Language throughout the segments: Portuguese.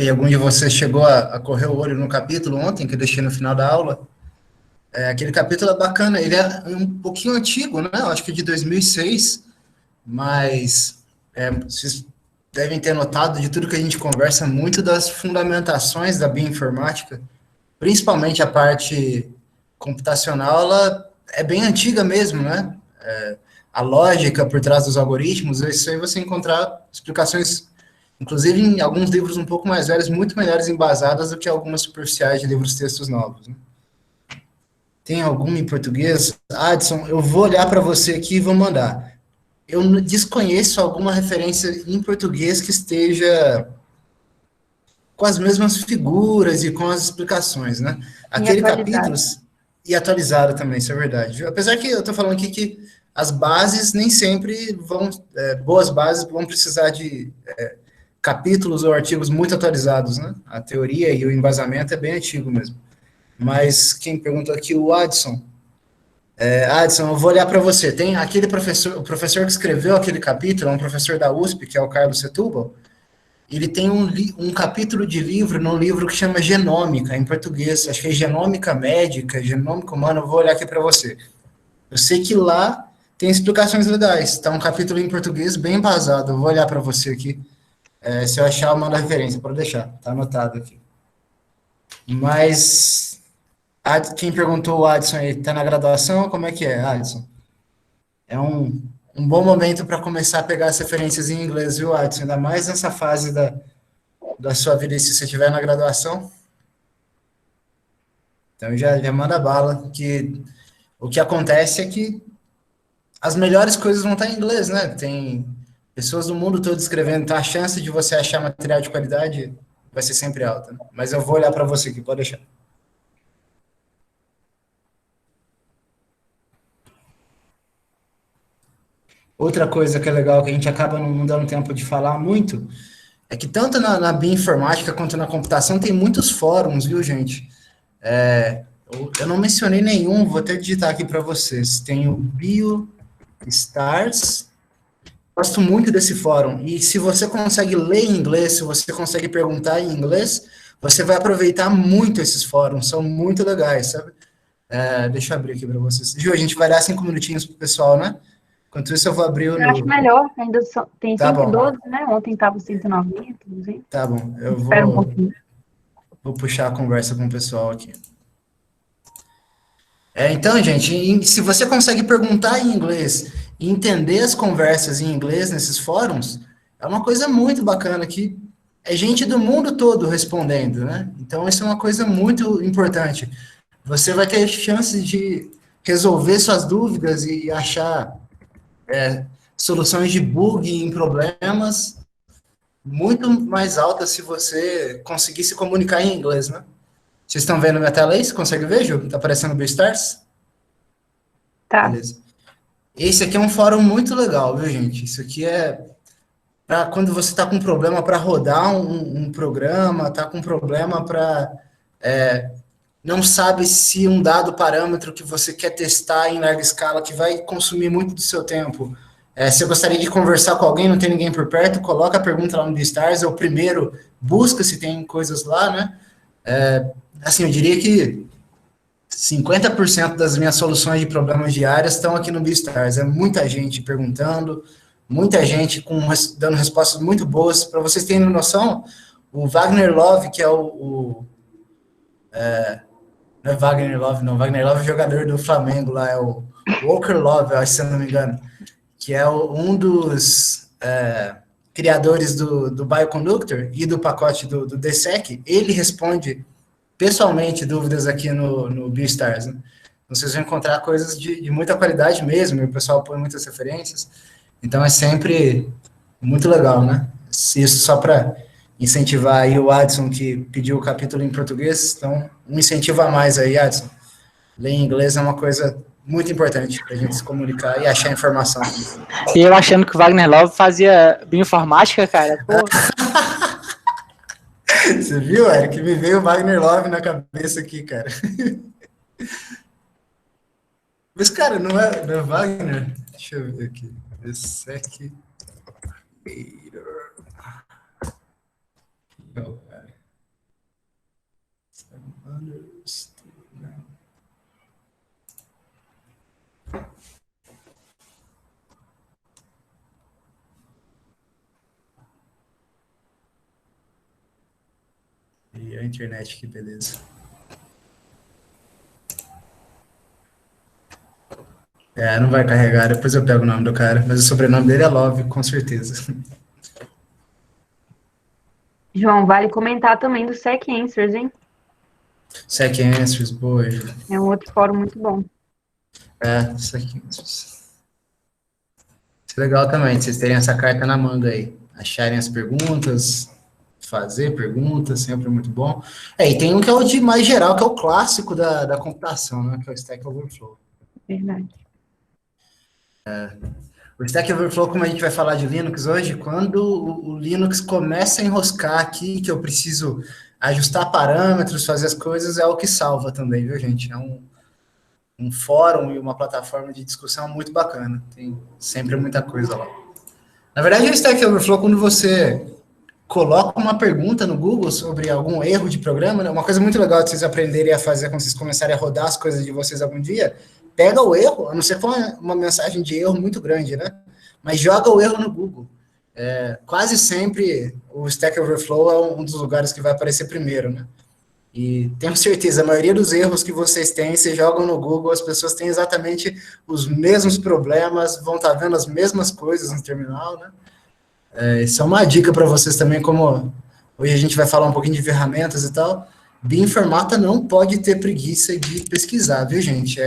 se algum de vocês chegou a correr o olho no capítulo ontem, que eu deixei no final da aula. Aquele capítulo é bacana, ele é um pouquinho antigo, né? Eu acho que é de 2006, mas vocês devem ter notado de tudo que a gente conversa, muito das fundamentações da bioinformática, principalmente a parte computacional, ela é bem antiga mesmo, né? A lógica por trás dos algoritmos, isso aí você encontrar explicações, inclusive em alguns livros um pouco mais velhos, muito melhores embasadas do que algumas superficiais de livros textos novos, né? Tem alguma em português? Adson, eu vou olhar para você aqui e vou mandar. Eu desconheço alguma referência em português que esteja com as mesmas figuras e com as explicações, né? E Aquele capítulo, atualizado. e atualizado também, isso é verdade. Apesar que eu estou falando aqui que as bases nem sempre vão, boas bases vão precisar de capítulos ou artigos muito atualizados, né? A teoria e o embasamento é bem antigo mesmo. Mas quem perguntou aqui, o Adson. Adson, eu vou olhar para você. Tem aquele professor, o professor que escreveu aquele capítulo, é um professor da USP, que é o Carlos Setúbal. Ele tem um capítulo de livro, num livro que chama Genômica, em português. Acho que é Genômica Médica, Genômica Humana. Eu vou olhar aqui para você. Eu sei que lá tem explicações legais. Está um capítulo em português bem embasado. Eu vou olhar para você aqui. Se eu achar, eu mando a referência. Pode deixar. Está anotado aqui. Mas quem perguntou, o Adson, aí, está na graduação? Como é que é, Adson? É um bom momento para começar a pegar as referências em inglês, viu, Adson? Ainda mais nessa fase da sua vida, se você estiver na graduação. Então já manda bala, que o que acontece é que as melhores coisas vão estar em inglês, né? Tem pessoas do mundo todo escrevendo, então a chance de você achar material de qualidade vai ser sempre alta, né? Mas eu vou olhar para você aqui, pode deixar. Outra coisa que é legal, que a gente acaba não dando tempo de falar muito, é que tanto na bioinformática quanto na computação tem muitos fóruns, viu, gente? Eu não mencionei nenhum, vou até digitar aqui para vocês. Tem o BioStars, gosto muito desse fórum. E se você consegue ler em inglês, se você consegue perguntar em inglês, você vai aproveitar muito esses fóruns, são muito legais, sabe? Deixa eu abrir aqui para vocês. Ju, a gente vai dar 5 minutinhos pro pessoal, né? Enquanto isso, eu vou abrir Eu acho melhor, ainda tem Tá bom, 112, né? Ontem estava 190, 200. tá bom. Eu Espera um pouquinho. vou puxar a conversa com o pessoal aqui. Então, gente, se você consegue perguntar em inglês e entender as conversas em inglês nesses fóruns, é uma coisa muito bacana que é gente do mundo todo respondendo, né? Então, isso é uma coisa muito importante. Você vai ter chance de resolver suas dúvidas e achar soluções de bug em problemas muito mais altas se você conseguir se comunicar em inglês, né? Vocês estão vendo minha tela aí? Você consegue ver, Ju? Tá aparecendo o BeStars? Tá. Beleza. Esse aqui é um fórum muito legal, viu, gente? Isso aqui é para quando você está com problema para rodar um programa, está com problema para não sabe se um dado parâmetro que você quer testar em larga escala, que vai consumir muito do seu tempo. Se você gostaria de conversar com alguém, não tem ninguém por perto, coloca a pergunta lá no BeStars, ou primeiro busca se tem coisas lá, né? Assim, eu diria que 50% das minhas soluções de problemas diárias estão aqui no BeStars. É muita gente perguntando, muita gente dando respostas muito boas. Para vocês terem noção, o Wagner Love, que é não é Wagner Love, não. Wagner Love é jogador do Flamengo lá, é o Walker Love, acho, se eu não me engano, que é um dos criadores do Bioconductor e do pacote do DSEC. Ele responde pessoalmente dúvidas aqui no BeStars, né? Vocês vão encontrar coisas de muita qualidade mesmo, e o pessoal põe muitas referências, então é sempre muito legal, né? Isso só para incentivar aí o Adson, que pediu o capítulo em português, então um incentivo a mais aí, Adson. Ler em inglês é uma coisa muito importante para a gente se comunicar e achar informação. E eu achando que o Wagner Love fazia bioinformática, cara, pô. Você viu, Eric? Me veio o Wagner Love na cabeça aqui, cara. Mas, cara, não é Wagner? Deixa eu ver aqui. DSEC. E a internet, que beleza. Não vai carregar, depois eu pego o nome do cara, mas o sobrenome dele é Love, com certeza. João, vale comentar também do Sec Answers, hein? Sec Answers, boa. É um outro fórum muito bom. Sec Answers. Isso é legal também, vocês terem essa carta na manga aí. Acharem as perguntas, fazer perguntas, sempre muito bom. E tem um que é o de mais geral, que é o clássico da computação, né? Que é o Stack Overflow. Verdade. O Stack Overflow, como a gente vai falar de Linux hoje, quando o Linux começa a enroscar aqui, que eu preciso ajustar parâmetros, fazer as coisas, é o que salva também, viu, gente? É um fórum e uma plataforma de discussão muito bacana. Tem sempre muita coisa lá. Na verdade, o Stack Overflow, quando você coloca uma pergunta no Google sobre algum erro de programa, né? Uma coisa muito legal de vocês aprenderem a fazer quando vocês começarem a rodar as coisas de vocês algum dia, pega o erro, a não ser que for uma mensagem de erro muito grande, né? Mas joga o erro no Google. Quase sempre o Stack Overflow é um dos lugares que vai aparecer primeiro, né? E tenho certeza, a maioria dos erros que vocês têm, vocês jogam no Google, as pessoas têm exatamente os mesmos problemas, vão estar vendo as mesmas coisas no terminal, né? Isso é uma dica para vocês também, como hoje a gente vai falar um pouquinho de ferramentas e tal. Bioinformata não pode ter preguiça de pesquisar, viu, gente?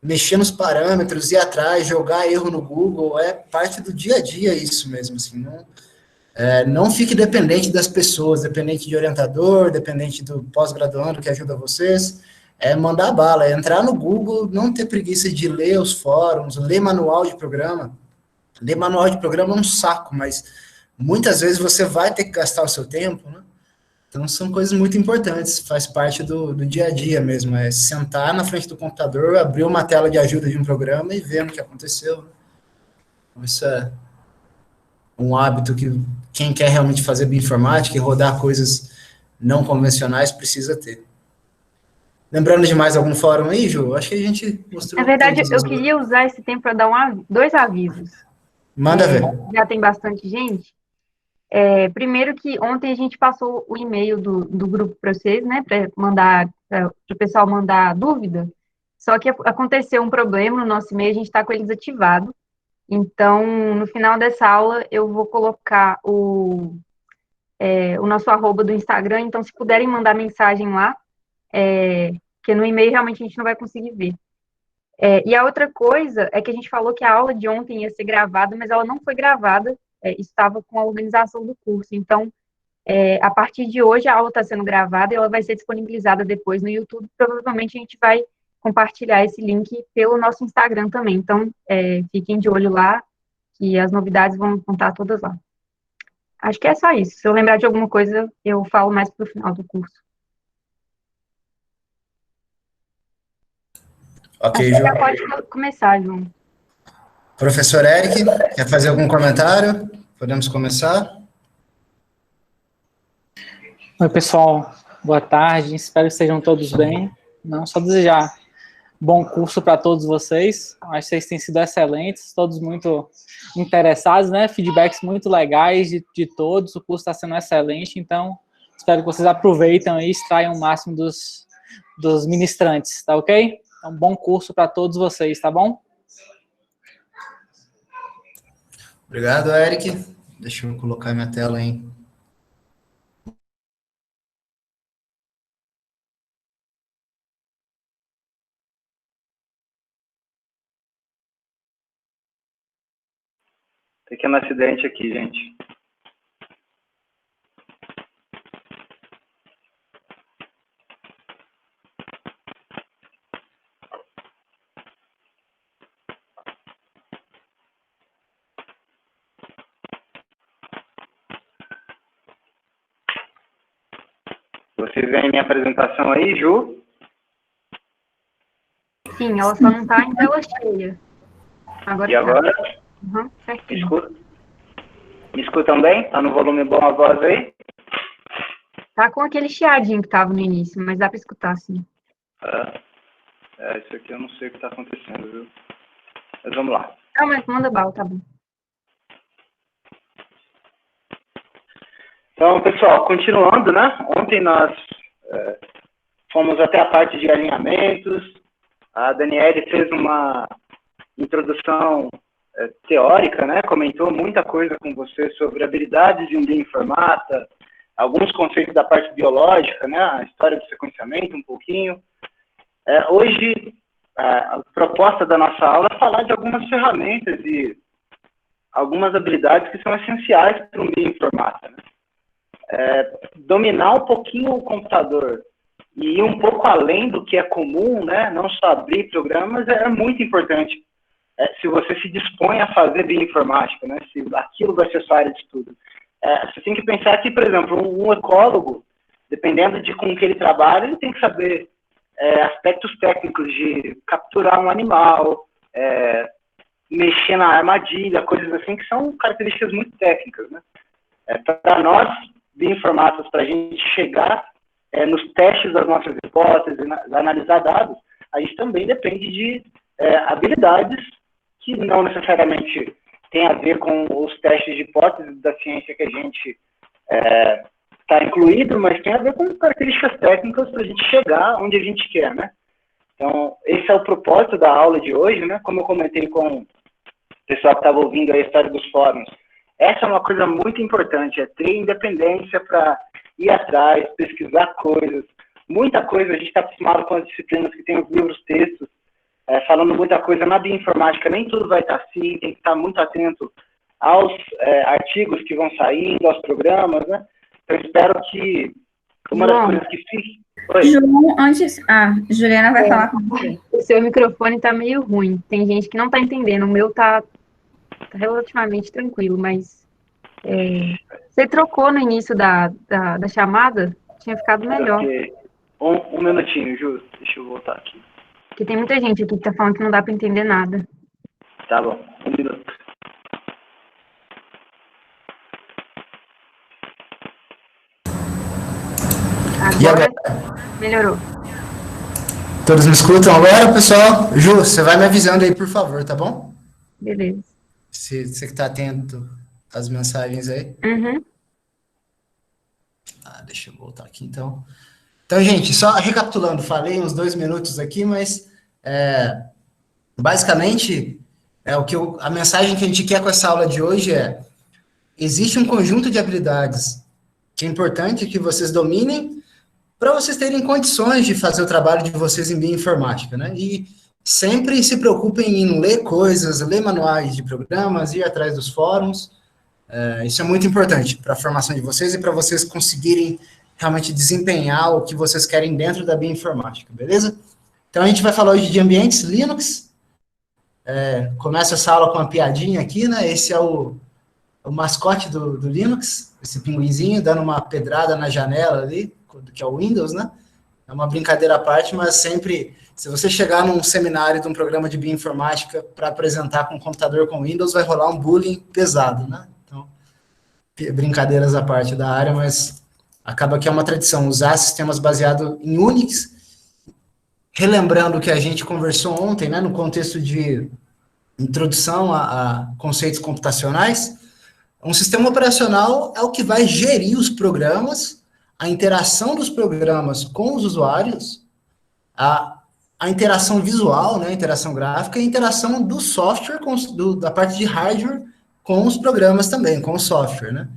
Mexer nos parâmetros, ir atrás, jogar erro no Google, é parte do dia a dia isso mesmo, assim, não fique dependente das pessoas, dependente de orientador, dependente do pós-graduando que ajuda vocês, mandar bala, entrar no Google, não ter preguiça de ler os fóruns, ler manual de programa. Ler manual de programa é um saco, mas muitas vezes você vai ter que gastar o seu tempo, né? Então são coisas muito importantes, faz parte do dia a dia mesmo, sentar na frente do computador, abrir uma tela de ajuda de um programa e ver o que aconteceu. Então, isso é um hábito que quem quer realmente fazer bioinformática e rodar coisas não convencionais precisa ter. Lembrando de mais algum fórum aí, Ju? Acho que a gente mostrou... Na verdade, eu queria usar esse tempo para dar dois avisos. Manda ver. Já tem bastante gente. Primeiro que ontem a gente passou o e-mail do grupo para vocês, né, para o pessoal mandar dúvida, só que aconteceu um problema no nosso e-mail, a gente está com ele desativado, então, no final dessa aula, eu vou colocar o nosso arroba do Instagram, então, se puderem mandar mensagem lá, porque no e-mail realmente a gente não vai conseguir ver. E a outra coisa é que a gente falou que a aula de ontem ia ser gravada, mas ela não foi gravada, estava com a organização do curso. Então, a partir de hoje, a aula está sendo gravada e ela vai ser disponibilizada depois no YouTube. Provavelmente a gente vai compartilhar esse link pelo nosso Instagram também. Então, fiquem de olho lá, que as novidades vão estar todas lá. Acho que é só isso. Se eu lembrar de alguma coisa, eu falo mais para o final do curso. Ok, João. Já pode começar, João. Professor Eric, quer fazer algum comentário? Podemos começar? Oi, pessoal. Boa tarde. Espero que estejam todos bem. Não só desejar bom curso para todos vocês. Acho que vocês têm sido excelentes, todos muito interessados, né? Feedbacks muito legais de todos. O curso está sendo excelente, então espero que vocês aproveitem e extraiam o máximo dos ministrantes, tá ok? Então, bom curso para todos vocês, tá bom? Obrigado, Eric. Deixa eu colocar minha tela aí. Pequeno acidente aqui, gente. Vocês veem minha apresentação aí, Ju? Sim, ela só não está em tela cheia. Agora e agora? Uhum, Me escutam bem? Está no volume bom a voz aí? Tá com aquele chiadinho que tava no início, mas dá para escutar, sim. Isso aqui eu não sei o que está acontecendo, viu? Mas vamos lá. Não, mas manda bala, tá bom. Então, pessoal, continuando, né? Ontem nós fomos até a parte de alinhamentos. A Daniele fez uma introdução teórica, né? Comentou muita coisa com você sobre habilidades de um bioinformata, alguns conceitos da parte biológica, né? A história do sequenciamento, um pouquinho. Hoje, a proposta da nossa aula é falar de algumas ferramentas e algumas habilidades que são essenciais para um bioinformata, né? Dominar um pouquinho o computador e ir um pouco além do que é comum, né? Não só abrir programas, é muito importante. Se você se dispõe a fazer bioinformática, né? Se aquilo vai ser sua área de estudo. Você tem que pensar que, por exemplo, um ecólogo, dependendo de com que ele trabalha, ele tem que saber aspectos técnicos de capturar um animal, mexer na armadilha, coisas assim, que são características muito técnicas, né? Para nós, bioinformáticos, para a gente chegar nos testes das nossas hipóteses, analisar dados, a gente também depende de habilidades que não necessariamente tem a ver com os testes de hipóteses da ciência que a gente está incluído, mas tem a ver com características técnicas para a gente chegar onde a gente quer, né? Então, esse é o propósito da aula de hoje, né? Como eu comentei com o pessoal que estava ouvindo a história dos fóruns, essa é uma coisa muito importante, é ter independência para ir atrás, pesquisar coisas. Muita coisa, a gente está acostumado com as disciplinas que tem os livros, textos, falando muita coisa na bioinformática, nem tudo vai estar assim, tem que estar muito atento aos artigos que vão saindo, aos programas, né? Eu espero que uma das coisas que fique... João, antes... Juliana vai falar com você. O seu microfone tá meio ruim. Tem gente que não tá entendendo. O meu tá relativamente tranquilo, mas você trocou no início da chamada? Tinha ficado melhor. Um minutinho, Ju. Deixa eu voltar aqui. Porque tem muita gente aqui que tá falando que não dá para entender nada. Tá bom, um minuto. Agora melhorou. Todos me escutam agora, pessoal? Ju, você vai me avisando aí, por favor, tá bom? Beleza. Você que tá atento às mensagens aí. Uhum. Deixa eu voltar aqui, então. Então, gente, só recapitulando, falei uns 2 minutos aqui, mas basicamente a mensagem que a gente quer com essa aula de hoje existe um conjunto de habilidades que é importante que vocês dominem para vocês terem condições de fazer o trabalho de vocês em bioinformática, né? E sempre se preocupem em ler coisas, ler manuais de programas, ir atrás dos fóruns. Isso é muito importante para a formação de vocês e para vocês conseguirem realmente desempenhar o que vocês querem dentro da bioinformática, beleza? Então, a gente vai falar hoje de ambientes Linux. Começa essa aula com uma piadinha aqui, né? Esse é o mascote do Linux, esse pinguinzinho dando uma pedrada na janela ali, que é o Windows, né? É uma brincadeira à parte, mas sempre, se você chegar num seminário de um programa de bioinformática para apresentar com um computador com Windows, vai rolar um bullying pesado, né? Então, brincadeiras à parte da área, mas acaba que é uma tradição usar sistemas baseados em Unix, relembrando o que a gente conversou ontem, né, no contexto de introdução a conceitos computacionais. Um sistema operacional é o que vai gerir os programas, a interação dos programas com os usuários, a interação visual, né, a interação gráfica, e a interação do software, da parte de hardware, com os programas também, com o software, né?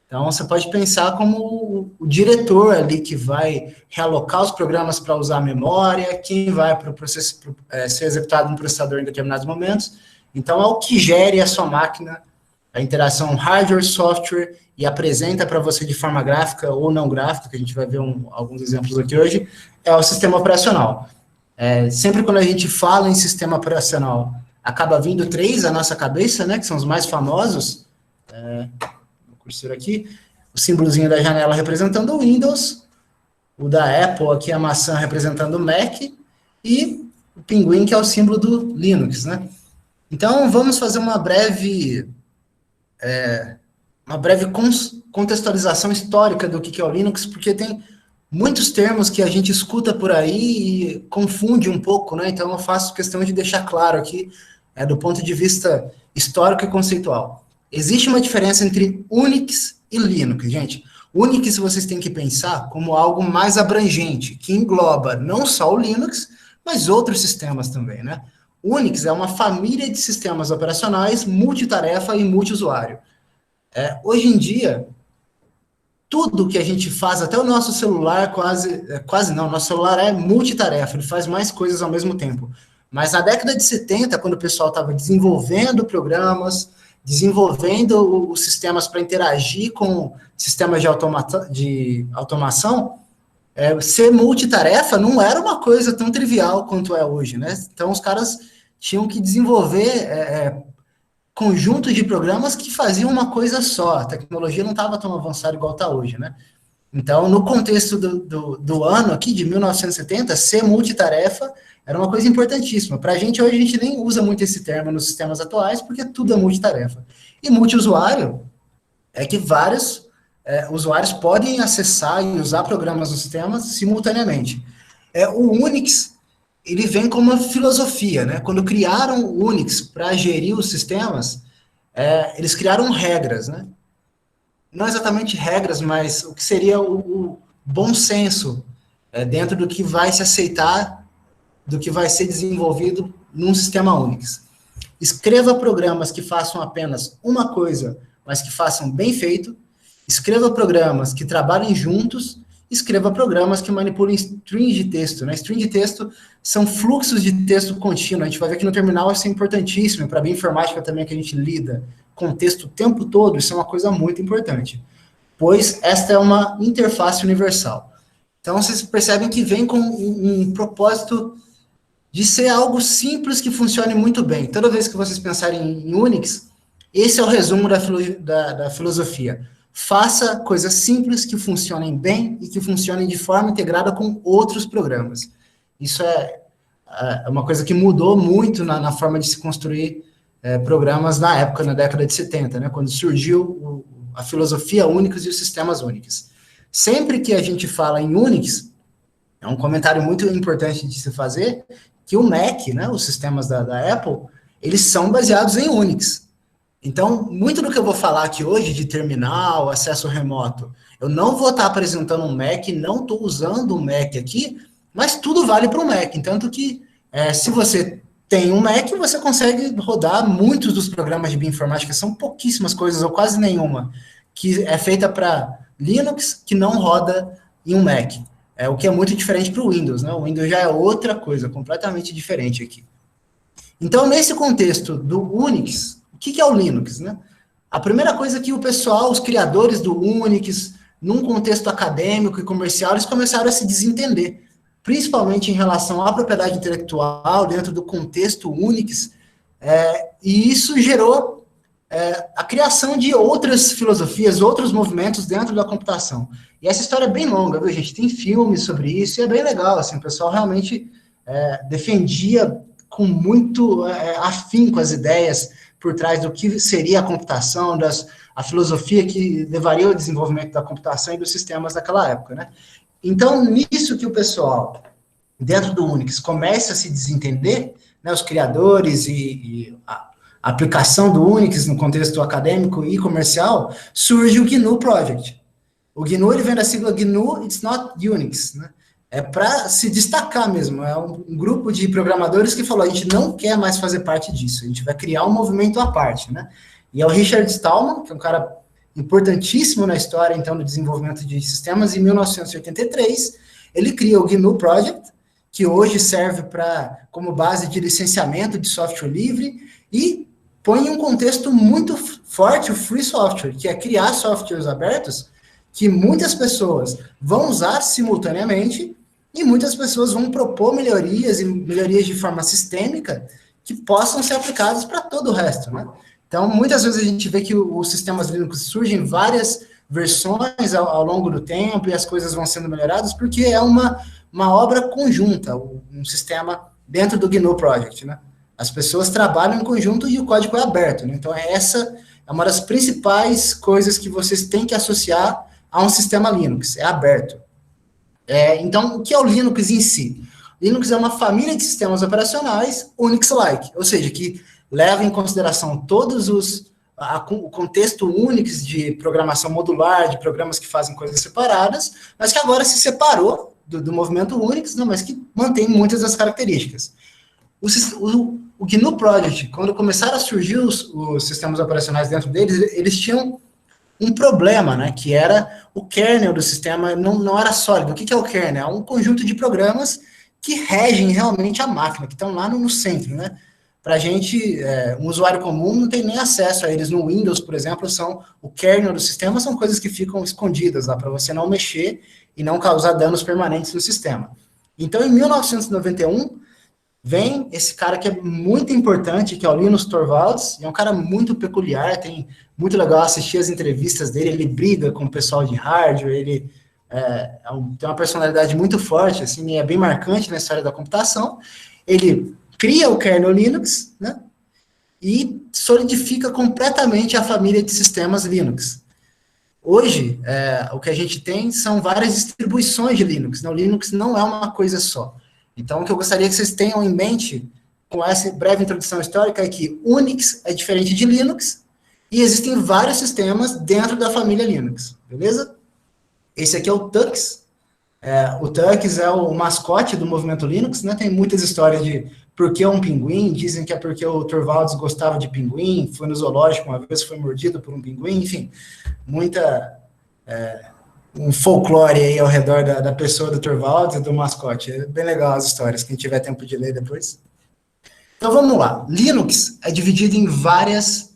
Então, você pode pensar como o diretor ali que vai realocar os programas para usar a memória, quem vai para o processo ser executado no processador em determinados momentos. Então, é o que gere a sua máquina, a interação hardware-software, e apresenta para você de forma gráfica ou não gráfica, que a gente vai ver alguns exemplos aqui hoje, é o sistema operacional. Sempre quando a gente fala em sistema operacional, acaba vindo 3 à nossa cabeça, né, que são os mais famosos. O cursor aqui, o símbolozinho da janela representando o Windows, o da Apple aqui, a maçã representando o Mac, e o pinguim, que é o símbolo do Linux, né? Então, vamos fazer uma breve uma breve contextualização histórica do que é o Linux, porque tem muitos termos que a gente escuta por aí e confunde um pouco, né? Então eu faço questão de deixar claro aqui, do ponto de vista histórico e conceitual. Existe uma diferença entre Unix e Linux, gente. Unix vocês têm que pensar como algo mais abrangente, que engloba não só o Linux, mas outros sistemas também, né? Unix é uma família de sistemas operacionais multitarefa e multiusuário. Hoje em dia, tudo que a gente faz, até o nosso celular quase não, nosso celular é multitarefa, ele faz mais coisas ao mesmo tempo. Mas na década de 70, quando o pessoal estava desenvolvendo programas, desenvolvendo os sistemas para interagir com sistemas de automação, ser multitarefa não era uma coisa tão trivial quanto é hoje, né? Então os caras tinham que desenvolver conjuntos de programas que faziam uma coisa só. A tecnologia não estava tão avançada igual está hoje, né? Então, no contexto do ano aqui, de 1970, ser multitarefa era uma coisa importantíssima. Para a gente, hoje, a gente nem usa muito esse termo nos sistemas atuais, porque tudo é multitarefa. E multiusuário é que vários usuários podem acessar e usar programas nos sistemas simultaneamente. O Unix, ele vem como uma filosofia, né? Quando criaram o Unix para gerir os sistemas, eles criaram regras, né? Não exatamente regras, mas o que seria o bom senso dentro do que vai se aceitar, do que vai ser desenvolvido num sistema Unix. Escreva programas que façam apenas uma coisa, mas que façam bem feito. Escreva programas que trabalhem juntos. Escreva programas que manipulem strings de texto, né? String de texto são fluxos de texto contínuo. A gente vai ver que no terminal isso é importantíssimo, para a bioinformática também, que a gente lida com texto o tempo todo, isso é uma coisa muito importante, pois esta é uma interface universal. Então, vocês percebem que vem com um propósito de ser algo simples que funcione muito bem. Toda vez que vocês pensarem em Unix, esse é o resumo da filosofia. Faça coisas simples que funcionem bem e que funcionem de forma integrada com outros programas. Isso é uma coisa que mudou muito na forma de se construir programas na época, na década de 70, né, quando surgiu a filosofia Unix e os sistemas Unix. Sempre que a gente fala em Unix, é um comentário muito importante de se fazer, que o Mac, né, os sistemas da Apple, eles são baseados em Unix. Então, muito do que eu vou falar aqui hoje, de terminal, acesso remoto, eu não vou estar apresentando um Mac, não estou usando um Mac aqui, mas tudo vale para o Mac. Tanto que, se você tem um Mac, você consegue rodar muitos dos programas de bioinformática, são pouquíssimas coisas, ou quase nenhuma, que é feita para Linux, que não roda em um Mac. O que é muito diferente para o Windows, né? O Windows já é outra coisa, completamente diferente aqui. Então, nesse contexto do Unix, o que é o Linux, né? A primeira coisa que o pessoal, os criadores do Unix, num contexto acadêmico e comercial, eles começaram a se desentender, principalmente em relação à propriedade intelectual, dentro do contexto Unix, e isso gerou a criação de outras filosofias, outros movimentos dentro da computação. E essa história é bem longa, viu, gente? Tem filmes sobre isso, e é bem legal, assim, o pessoal realmente defendia com muito afinco as ideias por trás do que seria a computação, a filosofia que levaria ao desenvolvimento da computação e dos sistemas daquela época, né? Então, nisso que o pessoal, dentro do Unix, começa a se desentender, né, os criadores e a aplicação do Unix no contexto acadêmico e comercial, surge o GNU Project. O GNU, ele vem da sigla GNU, It's Not Unix, né? É para se destacar mesmo, é um grupo de programadores que falou, a gente não quer mais fazer parte disso, a gente vai criar um movimento à parte, né? E é o Richard Stallman, que é um cara importantíssimo na história, então, do desenvolvimento de sistemas, em 1983, ele cria o GNU Project, que hoje serve como base de licenciamento de software livre, e põe em um contexto muito forte o free software, que é criar softwares abertos, que muitas pessoas vão usar simultaneamente, e muitas pessoas vão propor melhorias, e melhorias de forma sistêmica, que possam ser aplicadas para todo o resto, né? Então, muitas vezes a gente vê que os sistemas Linux surgem várias versões ao longo do tempo, e as coisas vão sendo melhoradas, porque é uma obra conjunta, um sistema dentro do GNU Project, né? As pessoas trabalham em conjunto e o código é aberto, né? Então, essa é uma das principais coisas que vocês têm que associar a um sistema Linux, é aberto. Então, o que é o Linux em si? Linux é uma família de sistemas operacionais Unix-like, ou seja, que leva em consideração todos o contexto Unix de programação modular, de programas que fazem coisas separadas, mas que agora se separou do movimento Unix, mas que mantém muitas das características. O GNU Project, quando começaram a surgir os sistemas operacionais dentro deles, eles tinham um problema, né, que era o kernel do sistema não era sólido. O que é o kernel? É um conjunto de programas que regem realmente a máquina, que estão lá no centro, né? Para a gente, um usuário comum não tem nem acesso a eles. No Windows, por exemplo, o kernel do sistema são coisas que ficam escondidas lá, para você não mexer e não causar danos permanentes no sistema. Então, em 1991, vem esse cara que é muito importante, que é o Linus Torvalds, e é um cara muito peculiar, muito legal assistir as entrevistas dele, ele briga com o pessoal de hardware, ele tem uma personalidade muito forte, assim, é bem marcante na história da computação. Ele cria o kernel Linux, né, e solidifica completamente a família de sistemas Linux. Hoje, o que a gente tem são várias distribuições de Linux, o Linux não é uma coisa só. Então, o que eu gostaria que vocês tenham em mente, com essa breve introdução histórica, é que Unix é diferente de Linux, e existem vários sistemas dentro da família Linux, beleza? Esse aqui é o Tux. O Tux é o mascote do movimento Linux, né? Tem muitas histórias de por que um pinguim, dizem que é porque o Torvalds gostava de pinguim, foi no zoológico uma vez, foi mordido por um pinguim, enfim, um folclore aí ao redor da pessoa do Torvalds e do mascote. É bem legal as histórias, quem tiver tempo de ler depois. Então vamos lá. Linux é dividido em várias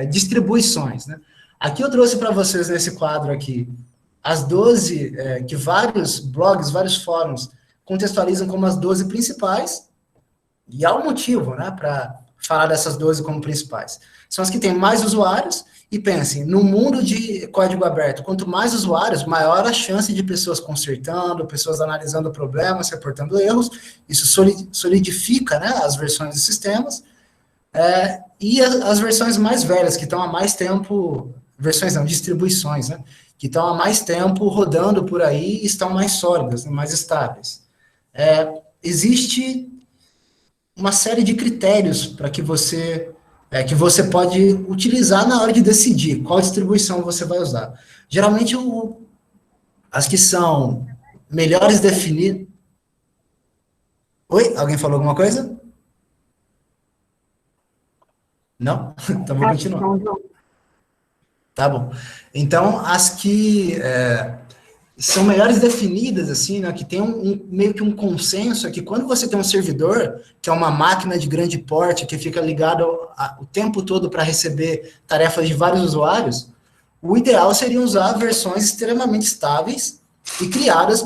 distribuições, né? Aqui eu trouxe para vocês nesse quadro aqui as 12, que vários blogs, vários fóruns contextualizam como as 12 principais, e há um motivo, né, para falar dessas 12 como principais. São as que têm mais usuários, e pensem, no mundo de código aberto, quanto mais usuários, maior a chance de pessoas consertando, pessoas analisando problemas, reportando erros, isso solidifica, né, as versões dos sistemas, e as versões mais velhas, que estão há mais tempo, distribuições, né, que estão há mais tempo rodando por aí e estão mais sólidas, mais estáveis. Existe uma série de critérios para que você pode utilizar na hora de decidir qual distribuição você vai usar. Geralmente, as que são melhores definidas... Oi? Alguém falou alguma coisa? Não? Então, vou continuar. Tá bom. Então, as que são melhores definidas, assim, né, que tem meio que um consenso, é que quando você tem um servidor, que é uma máquina de grande porte, que fica ligado o tempo todo para receber tarefas de vários usuários, o ideal seria usar versões extremamente estáveis e criadas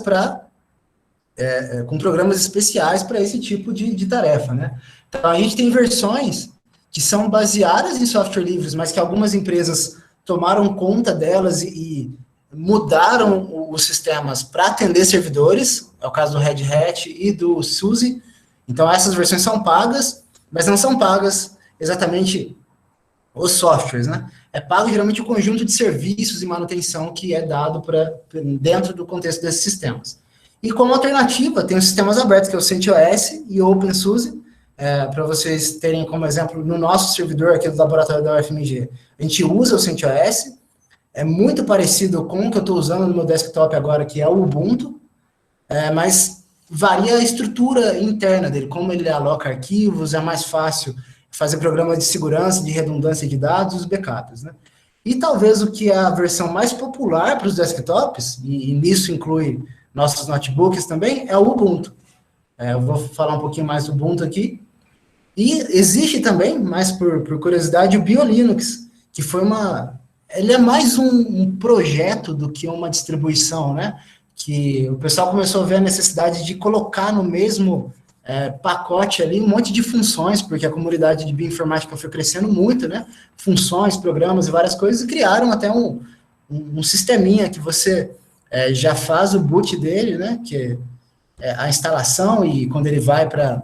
com programas especiais para esse tipo de tarefa, né? Então, a gente tem versões que são baseadas em software livres, mas que algumas empresas tomaram conta delas e mudaram os sistemas para atender servidores, é o caso do Red Hat e do SUSE. Então, essas versões são pagas, mas não são pagas exatamente os softwares, né? É pago geralmente o conjunto de serviços e manutenção que é dado dentro do contexto desses sistemas. E como alternativa, tem os sistemas abertos, que é o CentOS e o OpenSUSE, para vocês terem como exemplo, no nosso servidor aqui do laboratório da UFMG, a gente usa o CentOS, é muito parecido com o que eu estou usando no meu desktop agora, que é o Ubuntu, mas varia a estrutura interna dele, como ele aloca arquivos, é mais fácil fazer programas de segurança, de redundância de dados, os backups, né? E talvez o que é a versão mais popular para os desktops, e nisso inclui nossos notebooks também, é o Ubuntu. Eu vou falar um pouquinho mais do Ubuntu aqui. E existe também, mais por curiosidade, o BioLinux, que foi ele é mais um projeto do que uma distribuição, né? Que o pessoal começou a ver a necessidade de colocar no mesmo pacote ali um monte de funções, porque a comunidade de bioinformática foi crescendo muito, né? Funções, programas e várias coisas, e criaram até um sisteminha que você já faz o boot dele, né? Que é a instalação, e quando ele vai para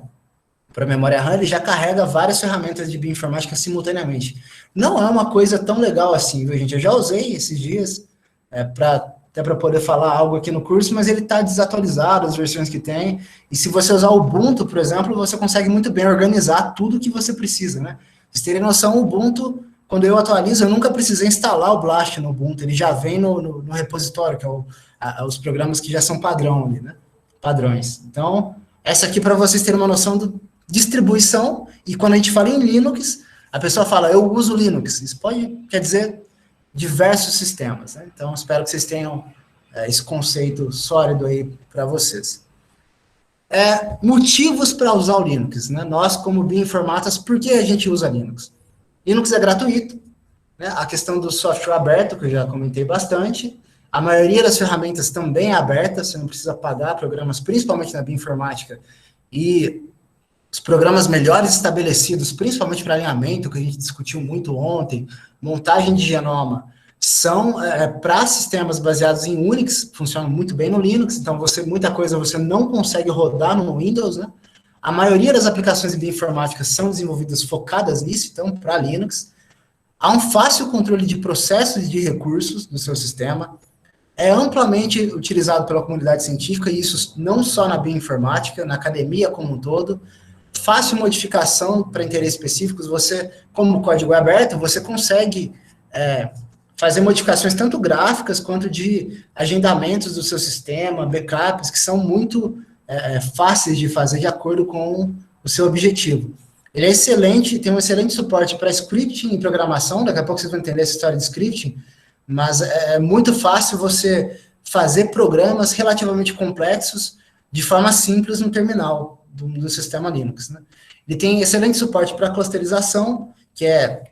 para memória RAM, ele já carrega várias ferramentas de bioinformática simultaneamente. Não é uma coisa tão legal assim, viu, gente? Eu já usei esses dias, até para poder falar algo aqui no curso, mas ele está desatualizado, as versões que tem, e se você usar o Ubuntu, por exemplo, você consegue muito bem organizar tudo que você precisa, né? Vocês terem noção, o Ubuntu, quando eu atualizo, eu nunca precisei instalar o Blast no Ubuntu, ele já vem no repositório, que é os programas que já são padrão ali, né? Padrões. Então, essa aqui para vocês terem uma noção de distribuição, e quando a gente fala em Linux, a pessoa fala, eu uso Linux. Isso quer dizer diversos sistemas, né? Então, espero que vocês tenham esse conceito sólido aí para vocês. Motivos para usar o Linux, né? Nós, como bioinformatas, por que a gente usa Linux? Linux é gratuito, né? A questão do software aberto, que eu já comentei bastante, a maioria das ferramentas também é aberta, você não precisa pagar programas, principalmente na bioinformática, e os programas melhores estabelecidos, principalmente para alinhamento, que a gente discutiu muito ontem, montagem de genoma, são para sistemas baseados em Unix, funcionam muito bem no Linux, então muita coisa você não consegue rodar no Windows, né? A maioria das aplicações de bioinformática são desenvolvidas focadas nisso, então, para Linux. Há um fácil controle de processos e de recursos do seu sistema, é amplamente utilizado pela comunidade científica, e isso não só na bioinformática, na academia como um todo. Fácil modificação para interesses específicos, como o código é aberto, você consegue fazer modificações tanto gráficas quanto de agendamentos do seu sistema, backups, que são muito fáceis de fazer de acordo com o seu objetivo. Ele é excelente, tem um excelente suporte para scripting e programação, daqui a pouco vocês vão entender essa história de scripting, mas é muito fácil você fazer programas relativamente complexos de forma simples no terminal do sistema Linux, né? Ele tem excelente suporte para clusterização, que é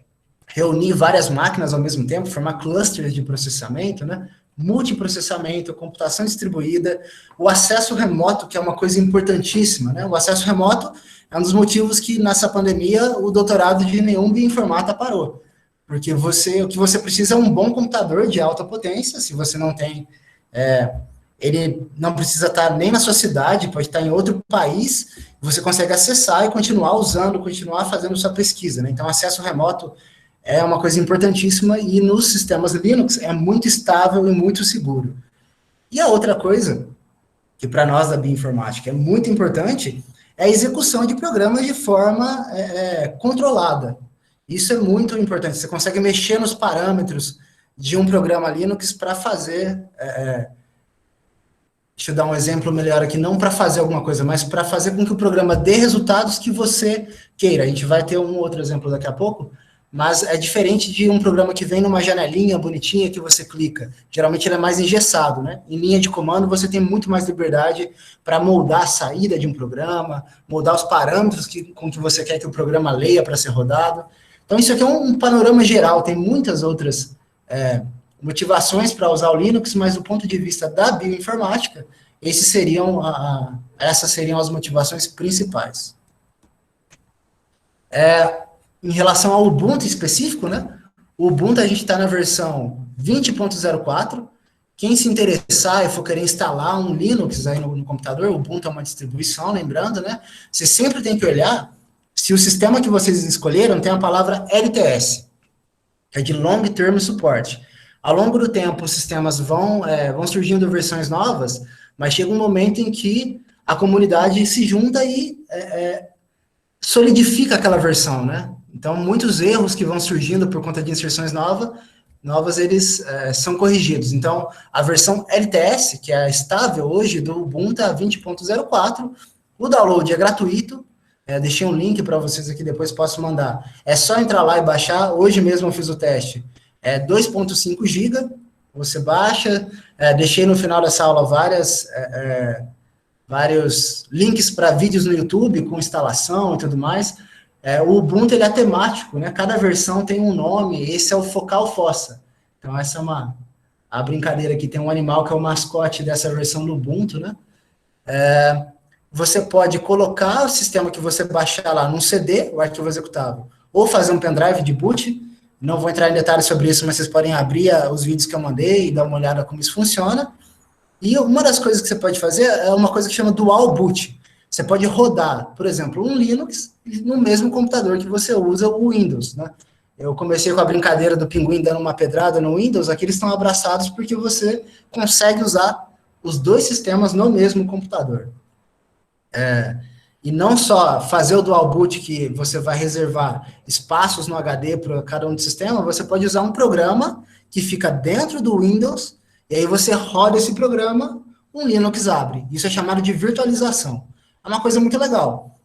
reunir várias máquinas ao mesmo tempo, formar clusters de processamento, né? Multiprocessamento, computação distribuída, o acesso remoto, que é uma coisa importantíssima, né? O acesso remoto é um dos motivos que, nessa pandemia, o doutorado de nenhum bioinformata parou. Porque o que você precisa é um bom computador de alta potência, se você não tem, ele não precisa estar nem na sua cidade, pode estar em outro país, você consegue acessar e continuar usando, continuar fazendo sua pesquisa, né? Então, acesso remoto é uma coisa importantíssima, e nos sistemas Linux é muito estável e muito seguro. E a outra coisa, que para nós da bioinformática é muito importante, é a execução de programas de forma controlada. Isso é muito importante, você consegue mexer nos parâmetros de um programa Linux para fazer, deixa eu dar um exemplo melhor aqui, não para fazer alguma coisa, mas para fazer com que o programa dê resultados que você queira. A gente vai ter um outro exemplo daqui a pouco, mas é diferente de um programa que vem numa janelinha bonitinha que você clica. Geralmente ele é mais engessado, né? Em linha de comando você tem muito mais liberdade para moldar a saída de um programa, moldar os parâmetros com que você quer que o programa leia para ser rodado. Então isso aqui é um panorama geral, tem muitas outras motivações para usar o Linux, mas do ponto de vista da bioinformática, essas seriam as motivações principais. Em relação ao Ubuntu específico, né? O Ubuntu a gente está na versão 20.04. Quem se interessar e for querer instalar um Linux aí no computador, o Ubuntu é uma distribuição, lembrando, né? Você sempre tem que olhar se o sistema que vocês escolheram tem a palavra LTS, que é de Long Term Support. Ao longo do tempo, os sistemas vão surgindo versões novas, mas chega um momento em que a comunidade se junta e solidifica aquela versão, né? Então, muitos erros que vão surgindo por conta de inserções novas eles são corrigidos. Então, a versão LTS, que é a estável hoje do Ubuntu 20.04, o download é gratuito. Deixei um link para vocês aqui, depois posso mandar. É só entrar lá e baixar. Hoje mesmo eu fiz o teste. 2.5 GB, você baixa. Deixei no final dessa aula vários links para vídeos no YouTube, com instalação e tudo mais. O Ubuntu ele é temático, né? Cada versão tem um nome, esse é o Focal Fossa. Então, essa é a brincadeira aqui. Tem um animal que é o mascote dessa versão do Ubuntu, né? Você pode colocar o sistema que você baixar lá num CD, o arquivo executável, ou fazer um pendrive de boot. Não vou entrar em detalhes sobre isso, mas vocês podem abrir os vídeos que eu mandei e dar uma olhada como isso funciona. E uma das coisas que você pode fazer é uma coisa que chama dual boot. você pode rodar, por exemplo, um Linux no mesmo computador que você usa o Windows, né? Eu comecei com a brincadeira do pinguim dando uma pedrada no Windows, aqui eles estão abraçados porque você consegue usar os dois sistemas no mesmo computador. E não só fazer o dual boot, que você vai reservar espaços no HD para cada um do sistema, você pode usar um programa que fica dentro do Windows, e aí você roda esse programa, um Linux abre. Isso é chamado de virtualização. É uma coisa muito legal.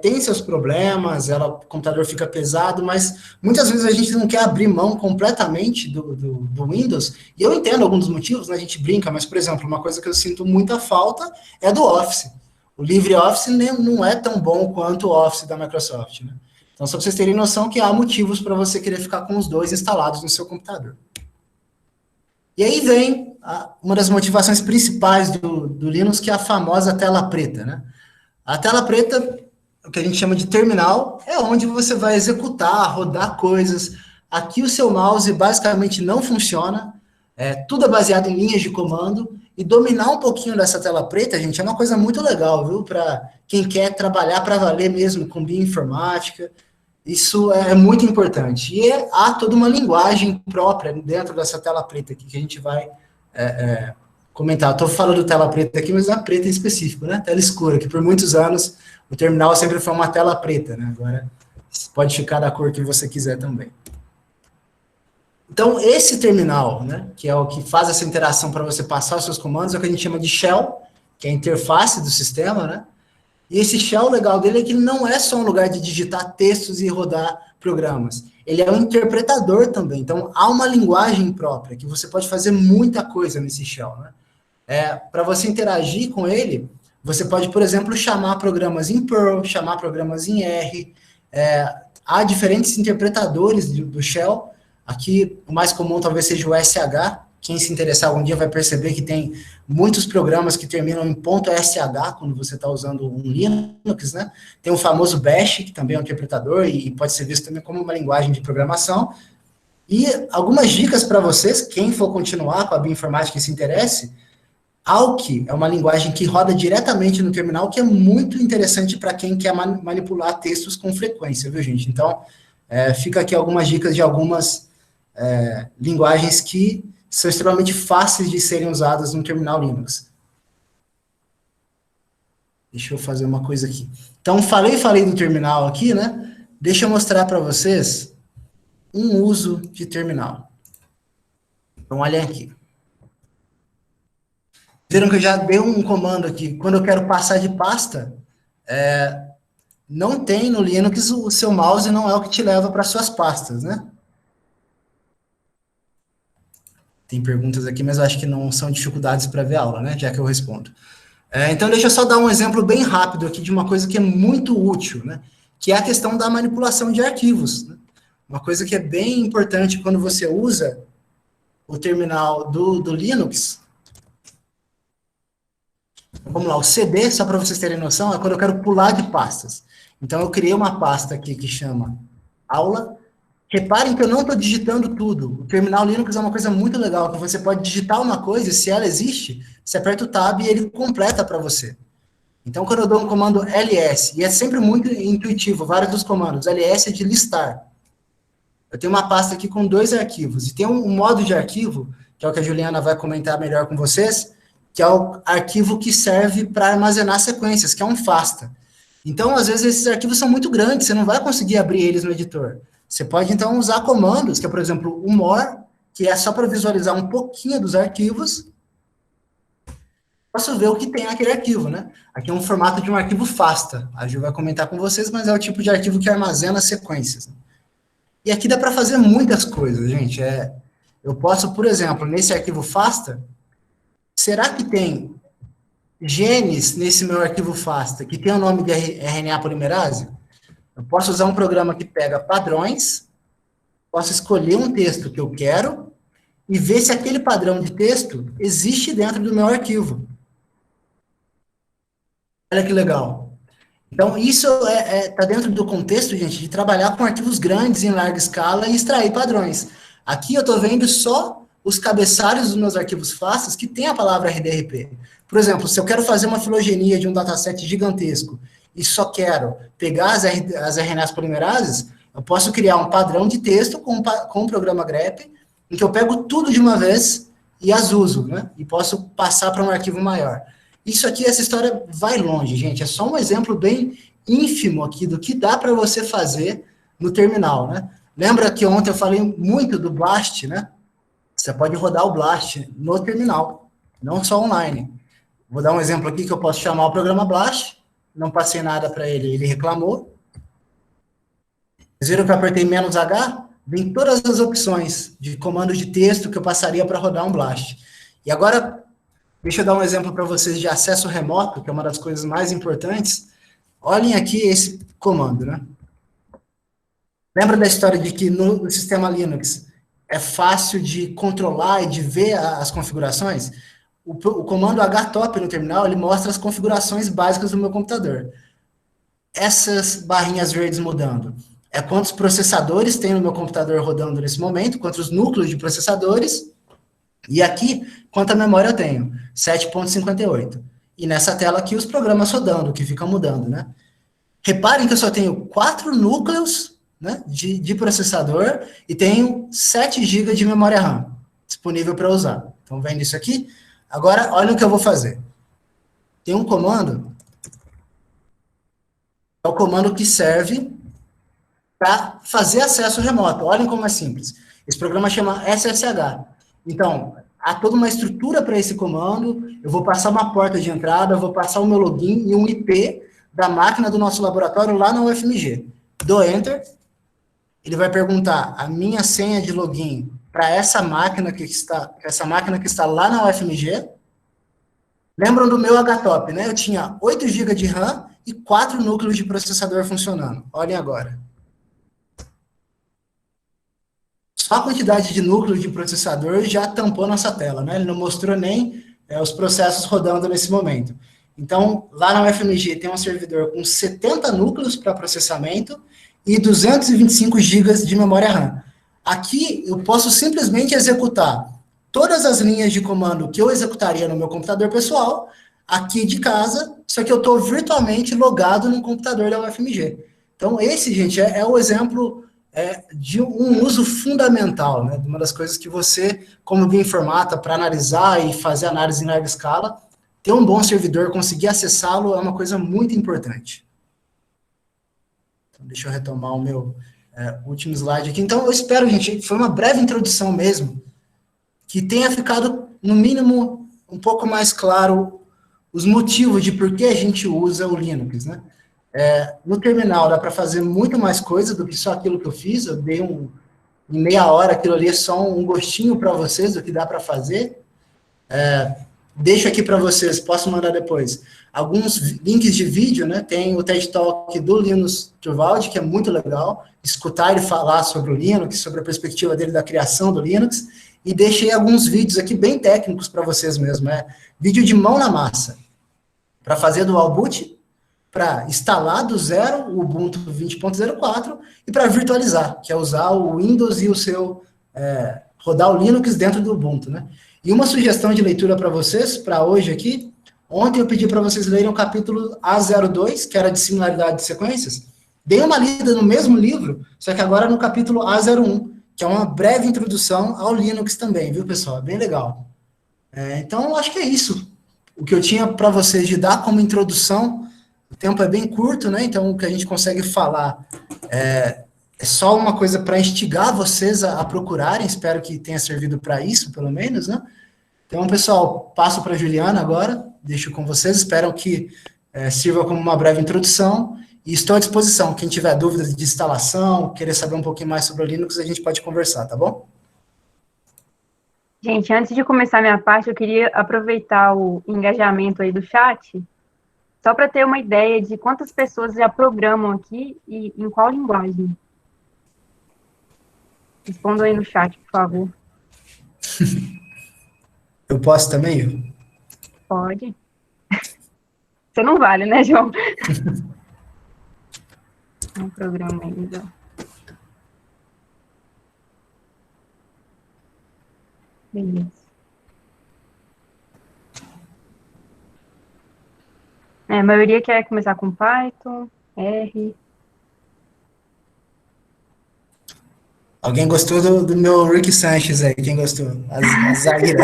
Tem seus problemas, o computador fica pesado, mas muitas vezes a gente não quer abrir mão completamente do Windows, e eu entendo alguns dos motivos, né, a gente brinca, mas, por exemplo, uma coisa que eu sinto muita falta é do Office. O LibreOffice não é tão bom quanto o Office da Microsoft, né? Então, só para vocês terem noção que há motivos para você querer ficar com os dois instalados no seu computador. E aí vem uma das motivações principais do Linux, que é a famosa tela preta, né? A tela preta, o que a gente chama de terminal, é onde você vai executar, rodar coisas. Aqui o seu mouse basicamente não funciona, tudo é baseado em linhas de comando, e dominar um pouquinho dessa tela preta, gente, é uma coisa muito legal, viu? Para quem quer trabalhar para valer mesmo com bioinformática, isso é muito importante. E há toda uma linguagem própria dentro dessa tela preta aqui, que a gente vai comentar. Estou falando tela preta aqui, mas não é preta em específico, né? Tela escura, que por muitos anos o terminal sempre foi uma tela preta, né? Agora pode ficar da cor que você quiser também. Então, esse terminal, né, que é o que faz essa interação para você passar os seus comandos, é o que a gente chama de shell, que é a interface do sistema, né? E esse shell, o legal dele é que ele não é só um lugar de digitar textos e rodar programas. Ele é um interpretador também. Então, há uma linguagem própria, que você pode fazer muita coisa nesse shell, né? Para você interagir com ele, você pode, por exemplo, chamar programas em Perl, chamar programas em R. Há diferentes interpretadores do shell. Aqui, o mais comum talvez seja o SH. Quem se interessar algum dia vai perceber que tem muitos programas que terminam em .sh quando você está usando um Linux, né? Tem o famoso Bash, que também é um interpretador e pode ser visto também como uma linguagem de programação. E algumas dicas para vocês, quem for continuar com a bioinformática e se interesse, Alk é uma linguagem que roda diretamente no terminal, que é muito interessante para quem quer manipular textos com frequência, viu, gente? Então, fica aqui algumas dicas de algumas linguagens que são extremamente fáceis de serem usadas no terminal Linux. Deixa eu fazer uma coisa aqui. Então, falei do terminal aqui, né? Deixa eu mostrar para vocês um uso de terminal. Então, olhem aqui. Viram que eu já dei um comando aqui. Quando eu quero passar de pasta, não tem no Linux, o seu mouse não é o que te leva para suas pastas, né? Tem perguntas aqui, mas eu acho que não são dificuldades para ver a aula, né? Já que eu respondo. Então, deixa eu só dar um exemplo bem rápido aqui de uma coisa que é muito útil, né? Que é a questão da manipulação de arquivos, né? Uma coisa que é bem importante quando você usa o terminal do Linux. Vamos lá, o CD, só para vocês terem noção, é quando eu quero pular de pastas. Então, eu criei uma pasta aqui que chama aula. Reparem que eu não estou digitando tudo. O terminal Linux é uma coisa muito legal, que você pode digitar uma coisa, e se ela existe, você aperta o Tab e ele completa para você. Então, quando eu dou um comando ls, e é sempre muito intuitivo, vários dos comandos, ls é de listar. Eu tenho uma pasta aqui com 2 arquivos, e tem um modo de arquivo, que é o que a Juliana vai comentar melhor com vocês, que é o arquivo que serve para armazenar sequências, que é um FASTA. Então, às vezes, esses arquivos são muito grandes, você não vai conseguir abrir eles no editor. Você pode, então, usar comandos, que é, por exemplo, o more, que é só para visualizar um pouquinho dos arquivos. Posso ver o que tem naquele arquivo, né? Aqui é um formato de um arquivo FASTA. A Ju vai comentar com vocês, mas é o tipo de arquivo que armazena sequências. E aqui dá para fazer muitas coisas, gente. Eu posso, por exemplo, nesse arquivo FASTA, será que tem genes nesse meu arquivo FASTA que tem o nome de RNA polimerase? Eu posso usar um programa que pega padrões, posso escolher um texto que eu quero e ver se aquele padrão de texto existe dentro do meu arquivo. Olha que legal. Então, isso está dentro do contexto, gente, de trabalhar com arquivos grandes em larga escala e extrair padrões. Aqui eu estou vendo só os cabeçalhos dos meus arquivos fáceis que tem a palavra RDRP. Por exemplo, se eu quero fazer uma filogenia de um dataset gigantesco e só quero pegar as RNAs polimerases, eu posso criar um padrão de texto com o programa grep, em que eu pego tudo de uma vez e as uso, né? E posso passar para um arquivo maior. Isso aqui, essa história vai longe, gente. É só um exemplo bem ínfimo aqui do que dá para você fazer no terminal, né? Lembra que ontem eu falei muito do Blast, né? Você pode rodar o Blast no terminal, não só online. Vou dar um exemplo aqui que eu posso chamar o programa Blast, não passei nada para ele, ele reclamou. Vocês viram que eu apertei "-H"? Vem todas as opções de comando de texto que eu passaria para rodar um Blast. E agora, deixa eu dar um exemplo para vocês de acesso remoto, que é uma das coisas mais importantes. Olhem aqui esse comando, né? Lembra da história de que no sistema Linux é fácil de controlar e de ver as configurações? O comando htop no terminal, ele mostra as configurações básicas do meu computador. Essas barrinhas verdes mudando é quantos processadores tem no meu computador rodando nesse momento, quantos núcleos de processadores, e aqui, quanta memória eu tenho, 7.58. E nessa tela aqui, os programas rodando, que fica mudando, né? Reparem que eu só tenho 4 núcleos, né, de processador e tenho 7 GB de memória RAM disponível para usar. Estão vendo isso aqui? Agora, olha o que eu vou fazer. Tem um comando, é o comando que serve para fazer acesso remoto. Olhem como é simples. Esse programa chama SSH. Então, há toda uma estrutura para esse comando, eu vou passar uma porta de entrada, eu vou passar o meu login e um IP da máquina do nosso laboratório lá na UFMG. Dou Enter, ele vai perguntar a minha senha de login para essa máquina que está lá na UFMG. Lembram do meu htop, né? Eu tinha 8 GB de RAM e 4 núcleos de processador funcionando. Olhem agora. Só a quantidade de núcleos de processador já tampou nossa tela, né? Ele não mostrou nem os processos rodando nesse momento. Então, lá na UFMG tem um servidor com 70 núcleos para processamento e 225 GB de memória RAM. Aqui, eu posso simplesmente executar todas as linhas de comando que eu executaria no meu computador pessoal, aqui de casa, só que eu estou virtualmente logado no computador da UFMG. Então, esse, gente, é o exemplo de um uso fundamental, né? Uma das coisas que você, como bioinformata, para analisar e fazer análise em larga escala, ter um bom servidor, conseguir acessá-lo é uma coisa muito importante. Então, deixa eu retomar o meu último slide aqui. Então, eu espero, gente, foi uma breve introdução mesmo, que tenha ficado, no mínimo, um pouco mais claro os motivos de por que a gente usa o Linux, né? No terminal dá para fazer muito mais coisa do que só aquilo que eu fiz. Eu dei em meia hora, aquilo ali é só um gostinho para vocês do que dá para fazer. Deixo aqui para vocês, posso mandar depois, alguns links de vídeo, né? Tem o TED Talk do Linus Torvalds, que é muito legal, escutar ele falar sobre o Linux, sobre a perspectiva dele da criação do Linux, e deixei alguns vídeos aqui bem técnicos para vocês mesmo, vídeo de mão na massa, para fazer dual boot, para instalar do zero o Ubuntu 20.04 e para virtualizar, que é usar o Windows e o seu, rodar o Linux dentro do Ubuntu, né? E uma sugestão de leitura para vocês, para hoje aqui, ontem eu pedi para vocês lerem o capítulo A02, que era de similaridade de sequências. Dei uma lida no mesmo livro, só que agora no capítulo A01, que é uma breve introdução ao Linux também, viu, pessoal? É bem legal. Então, eu acho que é isso. O que eu tinha para vocês de dar como introdução. O tempo é bem curto, né? Então, o que a gente consegue falar é só uma coisa para instigar vocês a procurarem. Espero que tenha servido para isso, pelo menos, né? Então, pessoal, passo para a Juliana agora. Deixo com vocês. Espero que sirva como uma breve introdução. E estou à disposição. Quem tiver dúvidas de instalação, querer saber um pouquinho mais sobre o Linux, a gente pode conversar, tá bom? Gente, antes de começar a minha parte, eu queria aproveitar o engajamento aí do chat, só para ter uma ideia de quantas pessoas já programam aqui e em qual linguagem. Respondam aí no chat, por favor. Eu posso também? Pode. Você não vale, né, João? Um programa ainda. Beleza. A maioria quer começar com Python, R. Alguém gostou do meu Rick Sanchez aí? Quem gostou? A zagueira.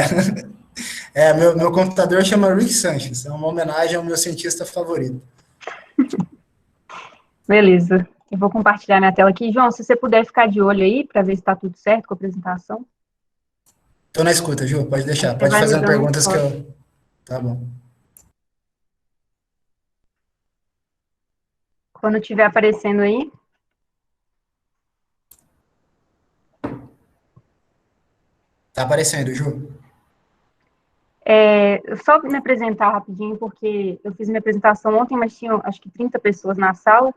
Meu computador chama Rick Sanchez. É uma homenagem ao meu cientista favorito. Beleza. Eu vou compartilhar minha tela aqui. João, se você puder ficar de olho aí, para ver se está tudo certo com a apresentação. Tô na escuta, Ju. Pode deixar. Você Pode vai me fazer dando um perguntas que toque. eu... Tá bom. Quando estiver aparecendo aí. Tá aparecendo, Ju. Só me apresentar rapidinho, porque eu fiz minha apresentação ontem, mas tinham acho que 30 pessoas na sala.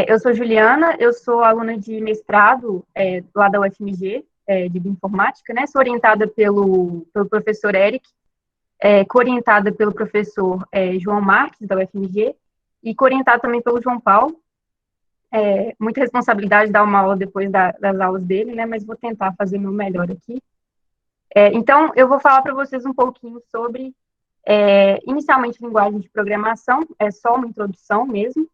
Eu sou Juliana, eu sou aluna de mestrado lá da UFMG, de bioinformática, né? Sou orientada pelo professor Eric, co-orientada pelo professor João Marques, da UFMG, e co-orientada também pelo João Paulo. Muita responsabilidade dar uma aula depois das aulas dele, né? Mas vou tentar fazer o meu melhor aqui. Então, eu vou falar para vocês um pouquinho sobre, inicialmente, linguagem de programação, é só uma introdução mesmo.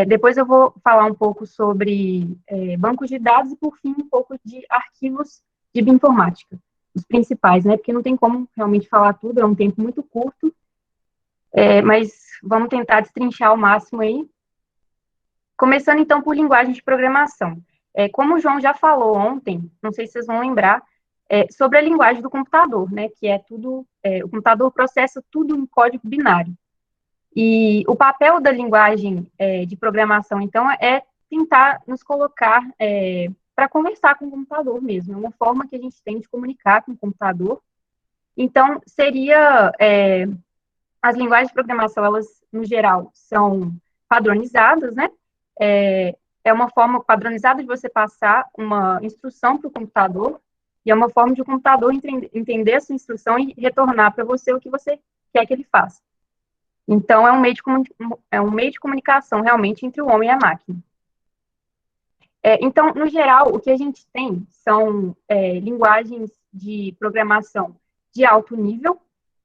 Depois eu vou falar um pouco sobre bancos de dados e, por fim, um pouco de arquivos de bioinformática, os principais, né? Porque não tem como realmente falar tudo, é um tempo muito curto, mas vamos tentar destrinchar ao máximo aí. Começando, então, por linguagem de programação. Como o João já falou ontem, não sei se vocês vão lembrar, sobre a linguagem do computador, né? Que é tudo, o computador processa tudo em código binário. E o papel da linguagem de programação, então, é tentar nos colocar para conversar com o computador mesmo. É uma forma que a gente tem de comunicar com o computador. Então, seria... as linguagens de programação, elas, no geral, são padronizadas, né? É uma forma padronizada de você passar uma instrução para o computador, e é uma forma de o computador entender essa instrução e retornar para você o que você quer que ele faça. Então, é um meio de comunicação, realmente, entre o homem e a máquina. Então, no geral, o que a gente tem são linguagens de programação de alto nível,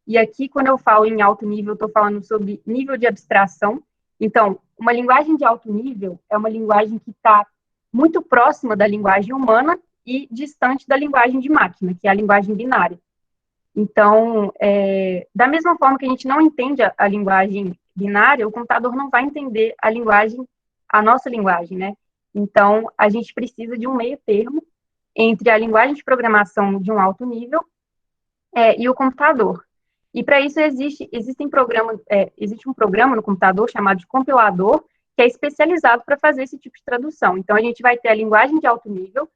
e aqui, quando eu falo em alto nível, eu estou falando sobre nível de abstração. Então, uma linguagem de alto nível é uma linguagem que está muito próxima da linguagem humana e distante da linguagem de máquina, que é a linguagem binária. Então, da mesma forma que a gente não entende a linguagem binária, o computador não vai entender a nossa linguagem, né? Então, a gente precisa de um meio termo entre a linguagem de programação de um alto nível e o computador. E para isso existe um programa no computador chamado de compilador, que é especializado para fazer esse tipo de tradução. Então, a gente vai ter a linguagem de alto nível,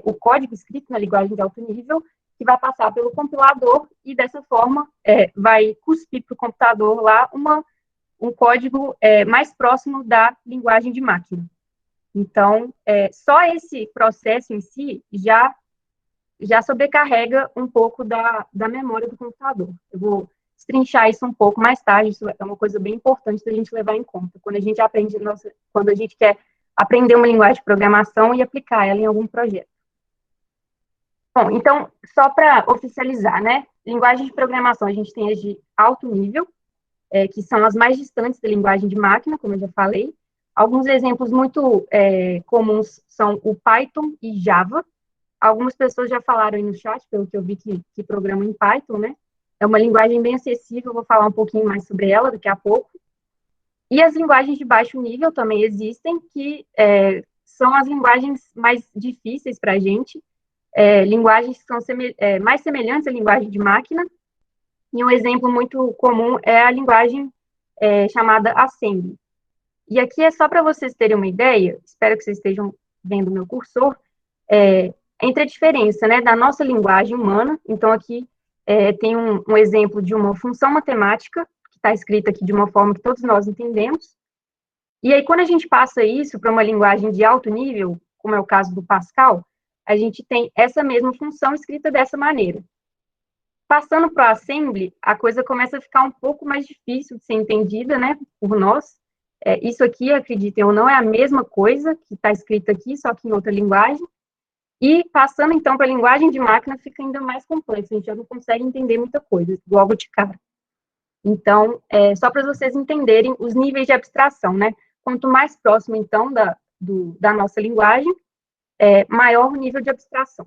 o código escrito na linguagem de alto nível, que vai passar pelo compilador e, dessa forma, vai cuspir para o computador lá um código mais próximo da linguagem de máquina. Então, só esse processo em si já sobrecarrega um pouco da memória do computador. Eu vou destrinchar isso um pouco mais tarde, isso é uma coisa bem importante da gente levar em conta, quando a gente quer aprender uma linguagem de programação e aplicar ela em algum projeto. Bom, então, só para oficializar, né, linguagem de programação, a gente tem as de alto nível, que são as mais distantes da linguagem de máquina, como eu já falei. Alguns exemplos muito comuns são o Python e Java. Algumas pessoas já falaram aí no chat, pelo que eu vi que programam em Python, né? É uma linguagem bem acessível, eu vou falar um pouquinho mais sobre ela daqui a pouco. E as linguagens de baixo nível também existem, que são as linguagens mais difíceis para a gente, linguagens que são mais semelhantes à linguagem de máquina. E um exemplo muito comum é a linguagem chamada Assembly. E aqui é só para vocês terem uma ideia, espero que vocês estejam vendo o meu cursor, entre a diferença, né, da nossa linguagem humana. Então, aqui tem um exemplo de uma função matemática, que está escrita aqui de uma forma que todos nós entendemos. E aí, quando a gente passa isso para uma linguagem de alto nível, como é o caso do Pascal, a gente tem essa mesma função escrita dessa maneira. Passando para o Assembly, a coisa começa a ficar um pouco mais difícil de ser entendida, né, por nós. Isso aqui, acreditem ou não, é a mesma coisa que está escrita aqui, só que em outra linguagem. E passando, então, para a linguagem de máquina, fica ainda mais complexo, a gente já não consegue entender muita coisa, logo de cara. Então, só para vocês entenderem os níveis de abstração, né? Quanto mais próximo, então, da nossa linguagem, maior o nível de abstração.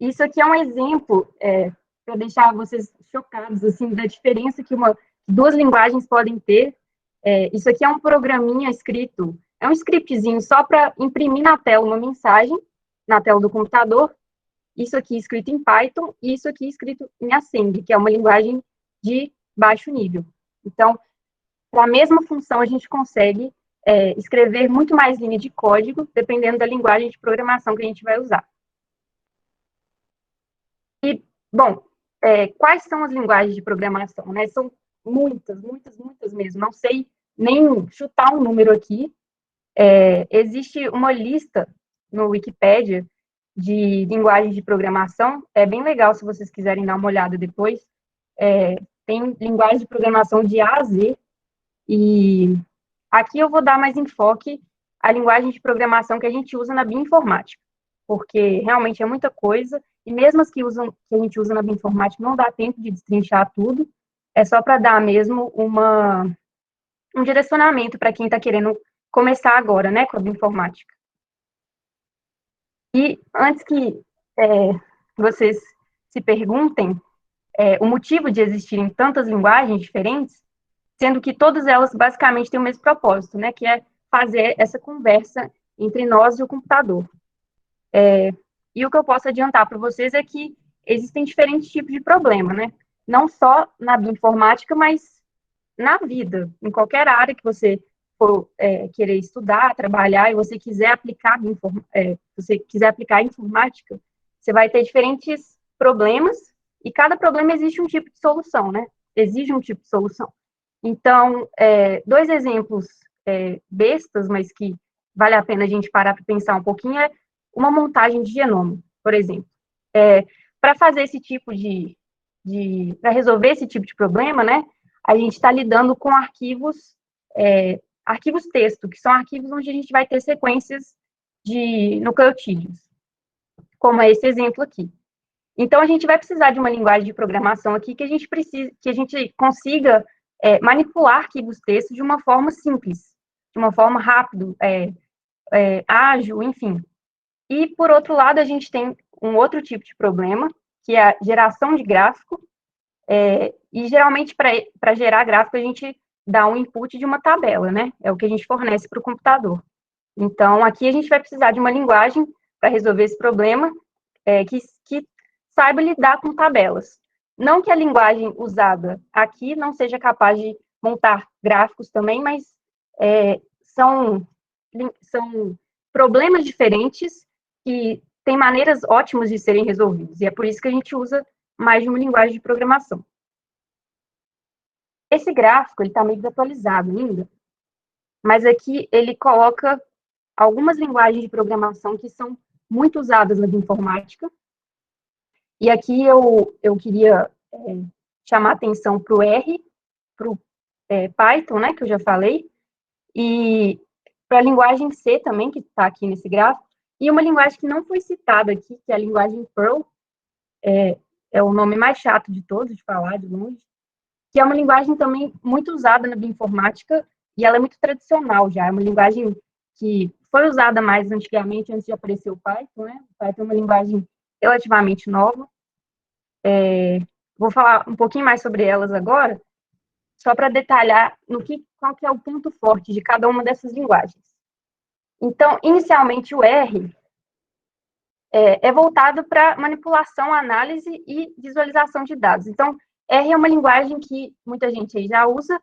Isso aqui é um exemplo, para deixar vocês chocados, assim, da diferença que duas linguagens podem ter. Isso aqui é um programinha escrito, é um scriptzinho só para imprimir na tela uma mensagem, na tela do computador. Isso aqui escrito em Python, e isso aqui escrito em Assembly, que é uma linguagem de baixo nível. Então, para a mesma função, a gente consegue escrever muito mais linha de código, dependendo da linguagem de programação que a gente vai usar. E, bom, quais são as linguagens de programação, né? São muitas, muitas, muitas mesmo. Não sei nem chutar um número aqui. Existe uma lista no Wikipedia de linguagens de programação. É bem legal se vocês quiserem dar uma olhada depois. Tem linguagem de programação de A a Z. E aqui eu vou dar mais enfoque à linguagem de programação que a gente usa na bioinformática, porque realmente é muita coisa, e mesmo as que a gente usa na bioinformática não dá tempo de destrinchar tudo, é só para dar mesmo um direcionamento para quem está querendo começar agora, né, com a bioinformática. E antes que vocês se perguntem o motivo de existirem tantas linguagens diferentes, sendo que todas elas basicamente têm o mesmo propósito, né, que é fazer essa conversa entre nós e o computador. E o que eu posso adiantar para vocês é que existem diferentes tipos de problema, né, não só na bioinformática, mas na vida, em qualquer área que você for querer estudar, trabalhar, e você quiser aplicar a informática, você vai ter diferentes problemas, e cada problema exige um tipo de solução, né, exige um tipo de solução. Então, dois exemplos bestas, mas que vale a pena a gente parar para pensar um pouquinho, é uma montagem de genoma, por exemplo. Para fazer esse tipo para resolver esse tipo de problema, né, a gente está lidando com arquivos texto, que são arquivos onde a gente vai ter sequências de nucleotídeos, como é esse exemplo aqui. Então, a gente vai precisar de uma linguagem de programação aqui que a gente consiga manipular arquivos texto de uma forma simples, de uma forma rápida, ágil, enfim. E, por outro lado, a gente tem um outro tipo de problema, que é a geração de gráfico, e geralmente, para gerar gráfico, a gente dá um input de uma tabela, né? É o que a gente fornece para o computador. Então, aqui a gente vai precisar de uma linguagem para resolver esse problema, que saiba lidar com tabelas. Não que a linguagem usada aqui não seja capaz de montar gráficos também, mas são problemas diferentes que têm maneiras ótimas de serem resolvidos. E é por isso que a gente usa mais de uma linguagem de programação. Esse gráfico está meio desatualizado ainda, mas aqui ele coloca algumas linguagens de programação que são muito usadas na bioinformática. E aqui eu queria chamar atenção para o R, para o Python, né, que eu já falei, e para a linguagem C também, que está aqui nesse gráfico, e uma linguagem que não foi citada aqui, que é a linguagem Perl, é o nome mais chato de todos, de falar, de longe, que é uma linguagem também muito usada na bioinformática, e ela é muito tradicional já, é uma linguagem que foi usada mais antigamente, antes de aparecer o Python, né? O Python é uma linguagem relativamente nova. Vou falar um pouquinho mais sobre elas agora, só para detalhar qual que é o ponto forte de cada uma dessas linguagens. Então, inicialmente, o R é voltado para manipulação, análise e visualização de dados. Então, R é uma linguagem que muita gente aí já usa,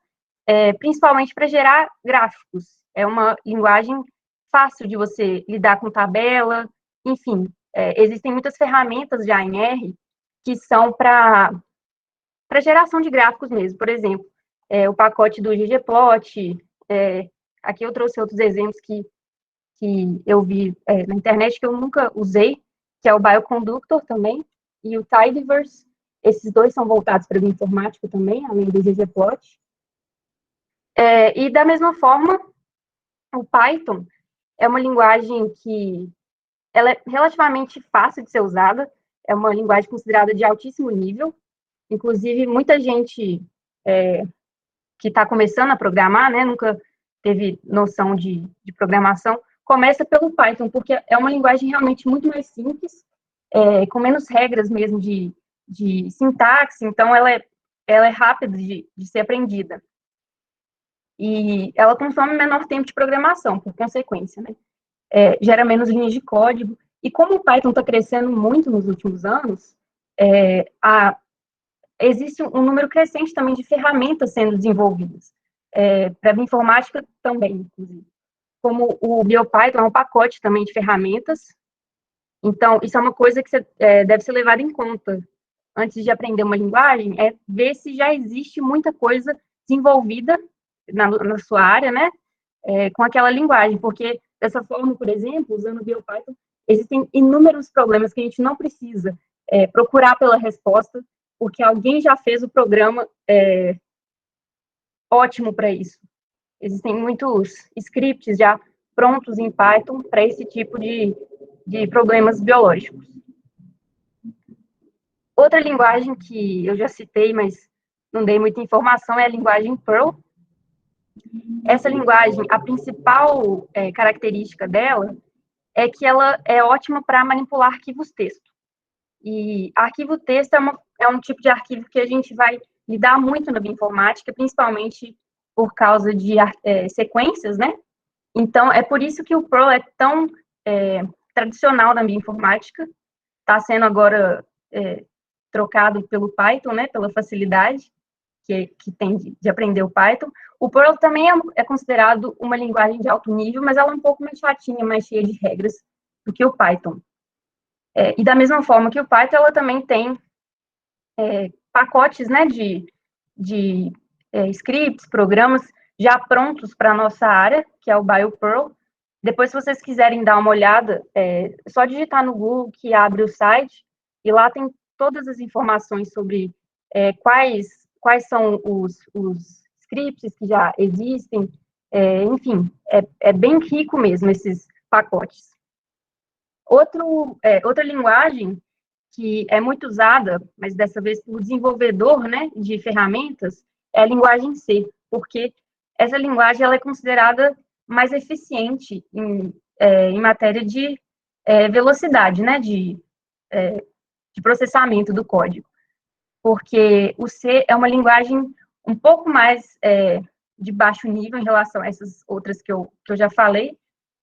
principalmente para gerar gráficos. É uma linguagem fácil de você lidar com tabela, enfim, existem muitas ferramentas já em R que são para geração de gráficos mesmo. Por exemplo, o pacote do ggplot, aqui eu trouxe outros exemplos que eu vi na internet que eu nunca usei, que é o Bioconductor também, e o Tidyverse. Esses dois são voltados para a bioinformática também, além do ggplot. E da mesma forma, o Python é uma linguagem que ela é relativamente fácil de ser usada, é uma linguagem considerada de altíssimo nível, inclusive muita gente que está começando a programar, né, nunca teve noção de programação, começa pelo Python, porque é uma linguagem realmente muito mais simples, com menos regras mesmo de sintaxe, então ela é rápida de ser aprendida. E ela consome menor tempo de programação, por consequência, né? Gera menos linhas de código. E como o Python está crescendo muito nos últimos anos, existe um número crescente também de ferramentas sendo desenvolvidas. Para a bioinformática também, inclusive. Como o BioPython é um pacote também de ferramentas. Então, isso é uma coisa que deve ser levada em conta antes de aprender uma linguagem, é ver se já existe muita coisa desenvolvida na sua área, né, com aquela linguagem, porque dessa forma, por exemplo, usando o BioPython, existem inúmeros problemas que a gente não precisa procurar pela resposta, porque alguém já fez o programa ótimo para isso. Existem muitos scripts já prontos em Python para esse tipo de problemas biológicos. Outra linguagem que eu já citei, mas não dei muita informação, é a linguagem Perl. Essa linguagem, a principal característica dela é que ela é ótima para manipular arquivos texto. E arquivo texto é um tipo de arquivo que a gente vai lidar muito na bioinformática, principalmente por causa de sequências, né? Então, é por isso que o Perl é tão tradicional na bioinformática, está sendo agora trocado pelo Python, né, pela facilidade que tem de aprender o Python. O Perl também é considerado uma linguagem de alto nível, mas ela é um pouco mais chatinha, mais cheia de regras do que o Python. E da mesma forma que o Python, ela também tem pacotes, né, de scripts, programas já prontos para a nossa área, que é o BioPerl. Depois, se vocês quiserem dar uma olhada, é só digitar no Google que abre o site, e lá tem todas as informações sobre quais são os scripts que já existem, enfim, é bem rico mesmo esses pacotes. Outra linguagem que é muito usada, mas dessa vez por desenvolvedor, né, de ferramentas, é a linguagem C, porque essa linguagem ela é considerada mais eficiente em matéria de velocidade, né, de processamento do código, porque o C é uma linguagem um pouco mais de baixo nível em relação a essas outras que eu já falei.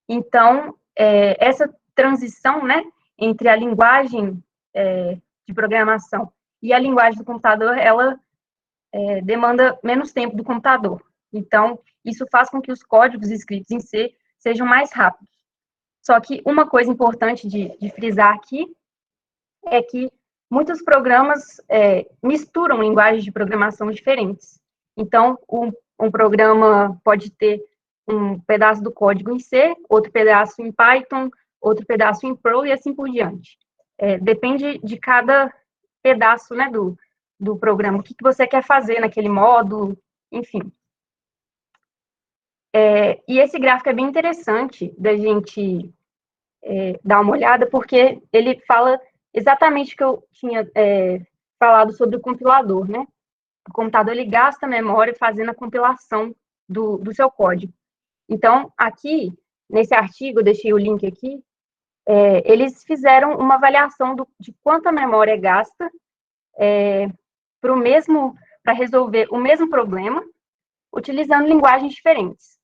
Então, essa transição, né, entre a linguagem de programação e a linguagem do computador, ela demanda menos tempo do computador. Então, isso faz com que os códigos escritos em C sejam mais rápidos. Só que uma coisa importante de frisar aqui é que muitos programas misturam linguagens de programação diferentes. Então, um programa pode ter um pedaço do código em C, outro pedaço em Python, outro pedaço em Perl e assim por diante. Depende de cada pedaço, né, do programa, o que você quer fazer naquele módulo, enfim. E esse gráfico é bem interessante da gente dar uma olhada, porque ele fala exatamente o que eu tinha falado sobre o compilador, né? O computador, ele gasta memória fazendo a compilação do seu código. Então, aqui, nesse artigo, eu deixei o link aqui, eles fizeram uma avaliação de quanta memória gasta para resolver o mesmo problema, utilizando linguagens diferentes.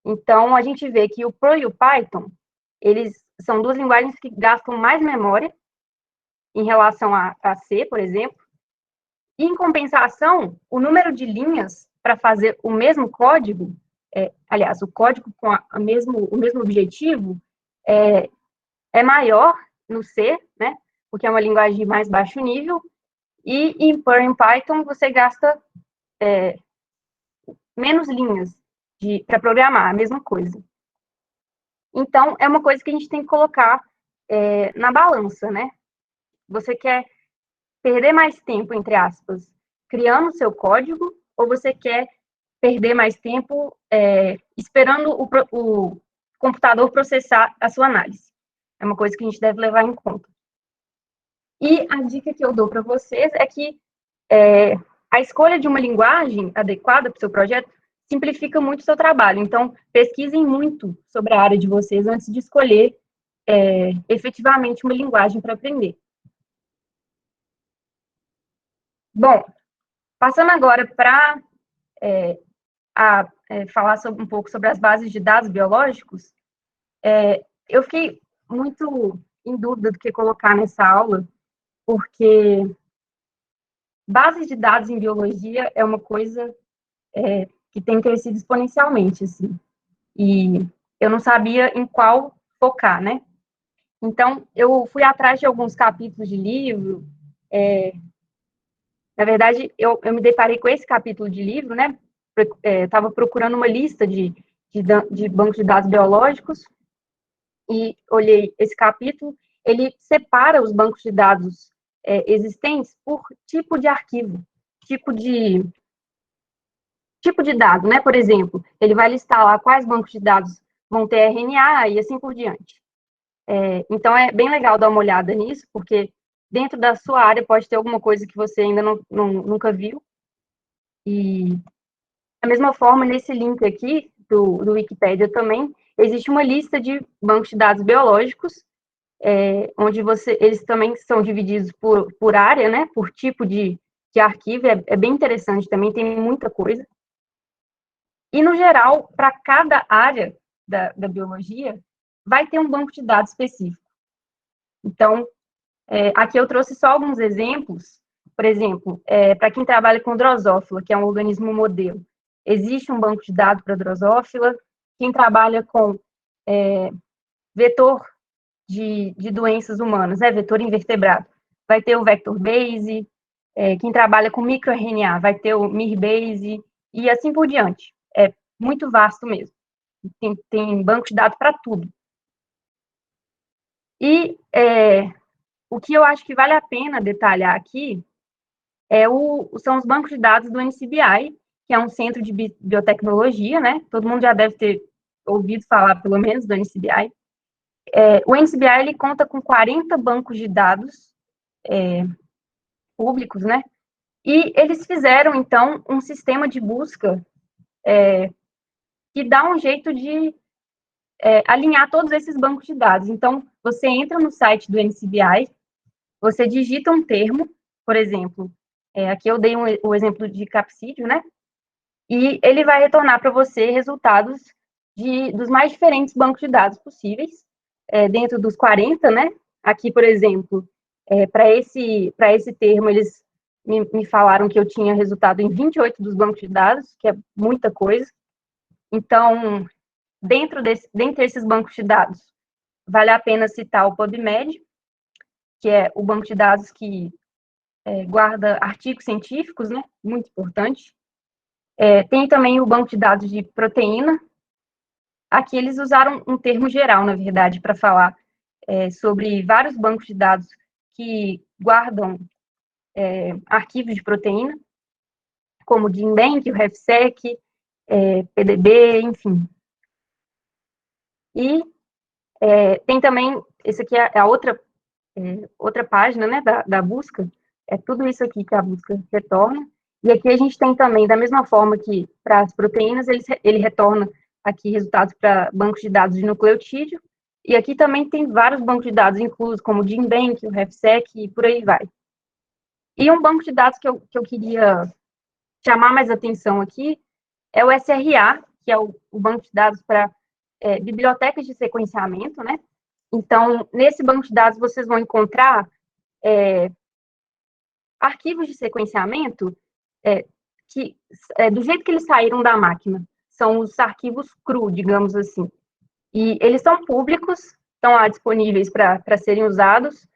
Então, a gente vê que o Perl e o Python, eles são duas linguagens que gastam mais memória em relação a C, por exemplo, e, em compensação, o número de linhas para fazer o mesmo código, aliás, o código com o mesmo objetivo, é maior no C, né, porque é uma linguagem de mais baixo nível, e em Perl e Python você gasta menos linhas para programar, a mesma coisa. Então, é uma coisa que a gente tem que colocar na balança, né? Você quer perder mais tempo, entre aspas, criando o seu código, ou você quer perder mais tempo esperando o computador processar a sua análise? É É uma coisa que a gente deve levar em conta. E a dica que eu dou para vocês é que a escolha de uma linguagem adequada para o seu projeto simplifica muito o seu trabalho. Então, pesquisem muito sobre a área de vocês antes de escolher efetivamente uma linguagem para aprender. Bom, passando agora para falar um pouco sobre as bases de dados biológicos, eu fiquei muito em dúvida do que colocar nessa aula, porque bases de dados em biologia é uma coisa que tem crescido exponencialmente, assim, e eu não sabia em qual focar, né? Então, eu fui atrás de alguns capítulos de livro, na verdade, eu me deparei com esse capítulo de livro, né? Estava procurando uma lista de bancos de dados biológicos e olhei esse capítulo. Ele separa os bancos de dados existentes por tipo de arquivo, tipo de dado, né? Por exemplo, ele vai listar lá quais bancos de dados vão ter RNA e assim por diante. Então, é bem legal dar uma olhada nisso, porque dentro da sua área pode ter alguma coisa que você ainda nunca viu. E, da mesma forma, nesse link aqui do Wikipedia também, existe uma lista de bancos de dados biológicos, onde eles também são divididos por área, né, por tipo de arquivo, é bem interessante também, tem muita coisa. E, no geral, para cada área da biologia, vai ter um banco de dados específico. Então, aqui eu trouxe só alguns exemplos. Por exemplo, para quem trabalha com drosófila, que é um organismo modelo, existe um banco de dados para drosófila. Quem trabalha com vetor de doenças humanas, vetor invertebrado, vai ter o VectorBase. Quem trabalha com microRNA vai ter o MirBase, e assim por diante. É muito vasto mesmo. Tem banco de dados para tudo. E o que eu acho que vale a pena detalhar aqui são os bancos de dados do NCBI, que é um centro de biotecnologia, né? Todo mundo já deve ter ouvido falar, pelo menos, do NCBI. O NCBI, ele conta com 40 bancos de dados públicos, né? E eles fizeram, então, um sistema de busca que dá um jeito de alinhar todos esses bancos de dados. Então, você entra no site do NCBI, você digita um termo, por exemplo, aqui eu dei o exemplo de capsídeo, né? E ele vai retornar para você resultados dos mais diferentes bancos de dados possíveis, dentro dos 40, né? Aqui, por exemplo, para esse termo, eles me falaram que eu tinha resultado em 28 dos bancos de dados, que é muita coisa. Então, dentre esses bancos de dados, vale a pena citar o PubMed, que é o banco de dados que guarda artigos científicos, né? Muito importante. Tem também o banco de dados de proteína. Aqui eles usaram um termo geral, na verdade, para falar sobre vários bancos de dados que guardam arquivos de proteína, como o GenBank, o RefSec, PDB, enfim. E tem também, esse aqui é a outra página, né, da busca, é tudo isso aqui que a busca retorna. E aqui a gente tem também, da mesma forma que para as proteínas, ele retorna aqui resultados para bancos de dados de nucleotídeo, e aqui também tem vários bancos de dados inclusos, como o GenBank, o RefSec, e por aí vai. E um banco de dados que eu queria chamar mais atenção aqui é o SRA, que é o banco de dados para bibliotecas de sequenciamento, né? Então, nesse banco de dados, vocês vão encontrar arquivos de sequenciamento que, do jeito que eles saíram da máquina, são os arquivos cru, digamos assim. E eles são públicos, estão lá disponíveis para serem usados.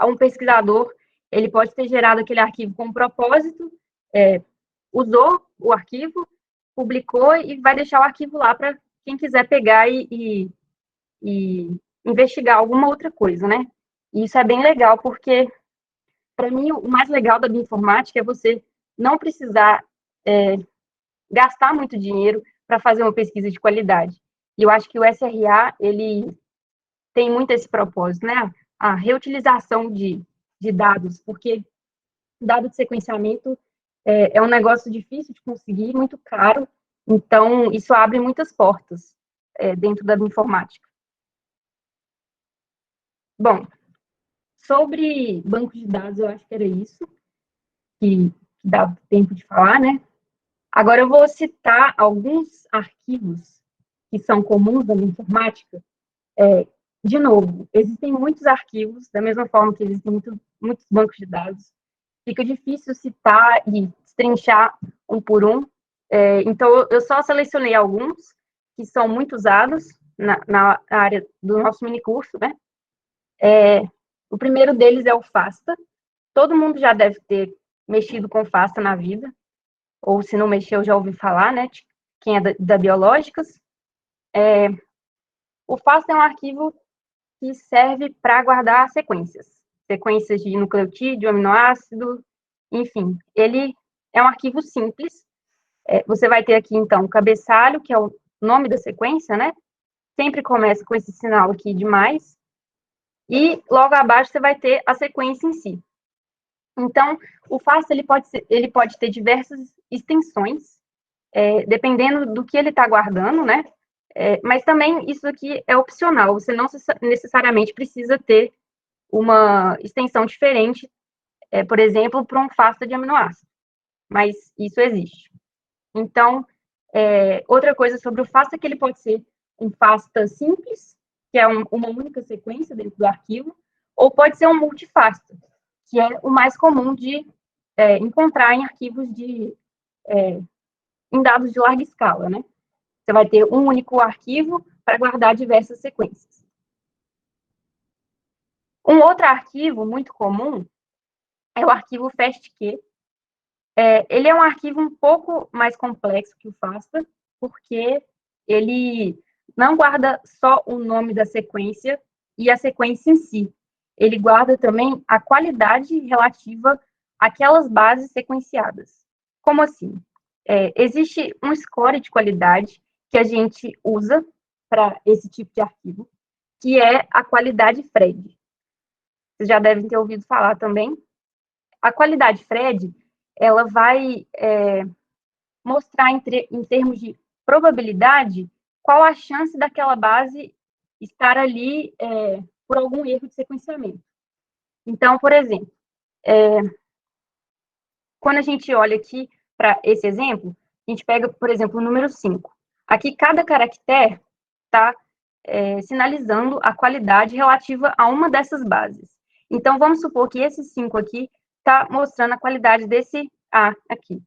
Um pesquisador, ele pode ter gerado aquele arquivo com um propósito, usou o arquivo, publicou e vai deixar o arquivo lá para quem quiser pegar e investigar alguma outra coisa, né? E isso é bem legal, porque, para mim, o mais legal da bioinformática é você não precisar gastar muito dinheiro para fazer uma pesquisa de qualidade. E eu acho que o SRA, ele tem muito esse propósito, né? A reutilização de dados, porque dado de sequenciamento é um negócio difícil de conseguir, muito caro, então isso abre muitas portas dentro da informática. Bom, sobre bancos de dados, eu acho que era isso que dá tempo de falar, né? Agora eu vou citar alguns arquivos que são comuns da informática. De novo, existem muitos arquivos, da mesma forma que existem muitos bancos de dados. Fica difícil citar e destrinchar um por um. Então, eu só selecionei alguns que são muito usados na área do nosso minicurso, né? O primeiro deles é o FASTA. Todo mundo já deve ter mexido com FASTA na vida, ou se não mexeu, já ouviu falar, né? Quem é da Biológicas. O FASTA é um arquivo que serve para guardar sequências de nucleotídeo, aminoácido, enfim. Ele é um arquivo simples. Você vai ter aqui, então, o cabeçalho, que é o nome da sequência, né? Sempre começa com esse sinal aqui de mais. E logo abaixo você vai ter a sequência em si. Então, o FASTA ele pode ter diversas extensões, dependendo do que ele está guardando, né? Mas também isso aqui é opcional, você não necessariamente precisa ter uma extensão diferente, por exemplo, para um FASTA de aminoácido, mas isso existe. Então, outra coisa sobre o FASTA é que ele pode ser um FASTA simples, que é uma única sequência dentro do arquivo, ou pode ser um multifasta, que é o mais comum de encontrar em arquivos em dados de larga escala, né? Você vai ter um único arquivo para guardar diversas sequências. Um outro arquivo muito comum é o arquivo FASTQ. Ele é um arquivo um pouco mais complexo que o FASTA, porque ele não guarda só o nome da sequência e a sequência em si. Ele guarda também a qualidade relativa àquelas bases sequenciadas. Como assim? Existe um score de qualidade que a gente usa para esse tipo de arquivo, que é a qualidade FRED. Vocês já devem ter ouvido falar também. A qualidade FRED, ela vai mostrar em termos de probabilidade qual a chance daquela base estar ali por algum erro de sequenciamento. Então, por exemplo, quando a gente olha aqui para esse exemplo, a gente pega, por exemplo, o número 5. Aqui, cada caractere está sinalizando a qualidade relativa a uma dessas bases. Então, vamos supor que esse 5 aqui está mostrando a qualidade desse A aqui.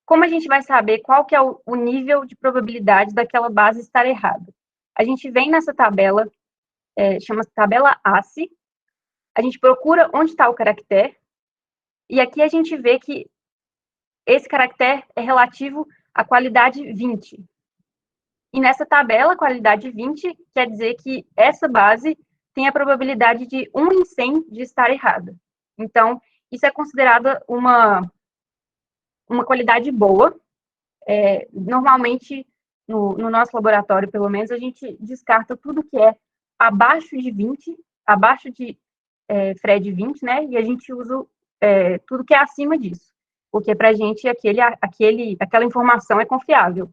Como a gente vai saber qual que é o nível de probabilidade daquela base estar errada? A gente vem nessa tabela, chama-se tabela ACE, a gente procura onde está o caractere, e aqui a gente vê que esse caractere é relativo à qualidade 20. E nessa tabela, qualidade 20 quer dizer que essa base tem a probabilidade de 1 em 100 de estar errada. Então, isso é considerada uma qualidade boa. Normalmente, no nosso laboratório, pelo menos, a gente descarta tudo que é abaixo de 20, abaixo de FRED 20, né? E a gente usa tudo que é acima disso, porque para a gente aquela informação é confiável.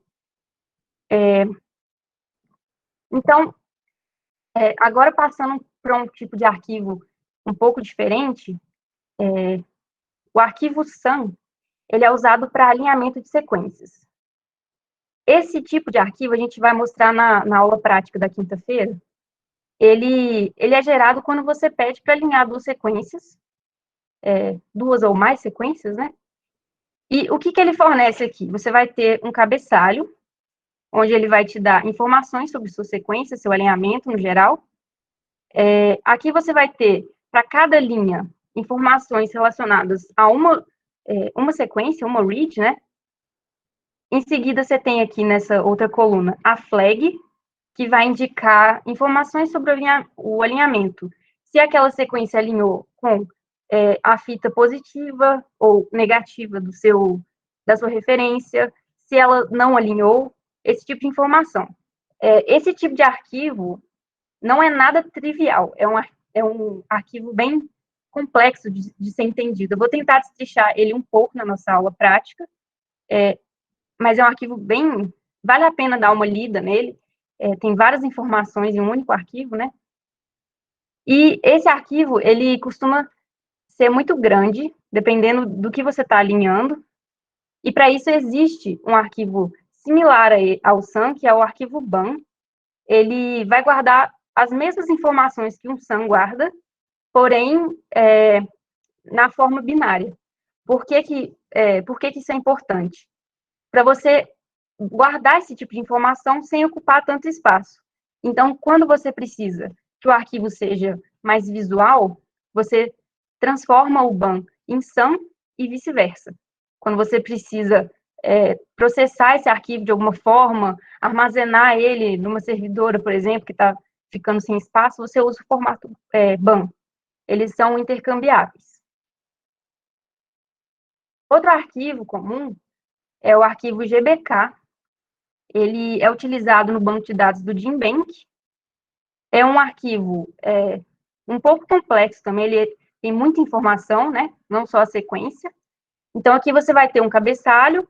Então, agora passando para um tipo de arquivo um pouco diferente, o arquivo SAM, ele é usado para alinhamento de sequências. Esse tipo de arquivo a gente vai mostrar na aula prática da quinta-feira. Ele é gerado quando você pede para alinhar duas sequências, duas ou mais sequências, né? E o que ele fornece aqui? Você vai ter um cabeçalho, onde ele vai te dar informações sobre sua sequência, seu alinhamento no geral. Aqui você vai ter, para cada linha, informações relacionadas a uma sequência, uma read, né? Em seguida, você tem aqui nessa outra coluna a flag, que vai indicar informações sobre o alinhamento. Se aquela sequência alinhou com a fita positiva ou negativa da sua referência, se ela não alinhou, esse tipo de informação. Esse tipo de arquivo, não é nada trivial, é um arquivo bem complexo de ser entendido. Eu vou tentar destrichar ele um pouco na nossa aula prática, mas é um arquivo bem... Vale a pena dar uma lida nele, tem várias informações em um único arquivo, né? E esse arquivo, ele costuma ser muito grande, dependendo do que você está alinhando, e para isso existe um arquivo similar ao SAM, que é o arquivo BAN. Ele vai guardar as mesmas informações que um SAM guarda, porém, na forma binária. Por que que isso é importante? Para você guardar esse tipo de informação sem ocupar tanto espaço. Então, quando você precisa que o arquivo seja mais visual, você transforma o BAN em SAM e vice-versa. Quando você precisa processar esse arquivo de alguma forma, armazenar ele numa servidora, por exemplo, que está ficando sem espaço, você usa o formato BAN. Eles são intercambiáveis. Outro arquivo comum é o arquivo GBK. Ele é utilizado no banco de dados do GenBank. É um arquivo um pouco complexo também, ele tem muita informação, né? Não só a sequência. Então, aqui você vai ter um cabeçalho.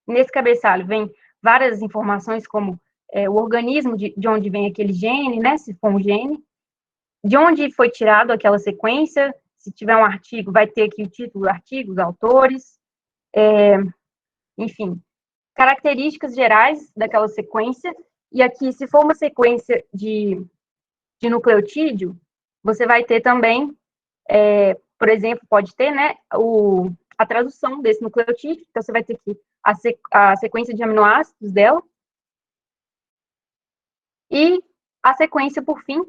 Nesse cabeçalho vem várias informações, como o organismo de onde vem aquele gene, né? Se for um gene. De onde foi tirado aquela sequência. Se tiver um artigo, vai ter aqui o título do artigo, os autores. Enfim, características gerais daquela sequência. E aqui, se for uma sequência de nucleotídeo, você vai ter também, por exemplo, pode ter, né, a tradução desse nucleotídeo. Então, você vai ter aqui a sequência de aminoácidos dela. E a sequência, por fim,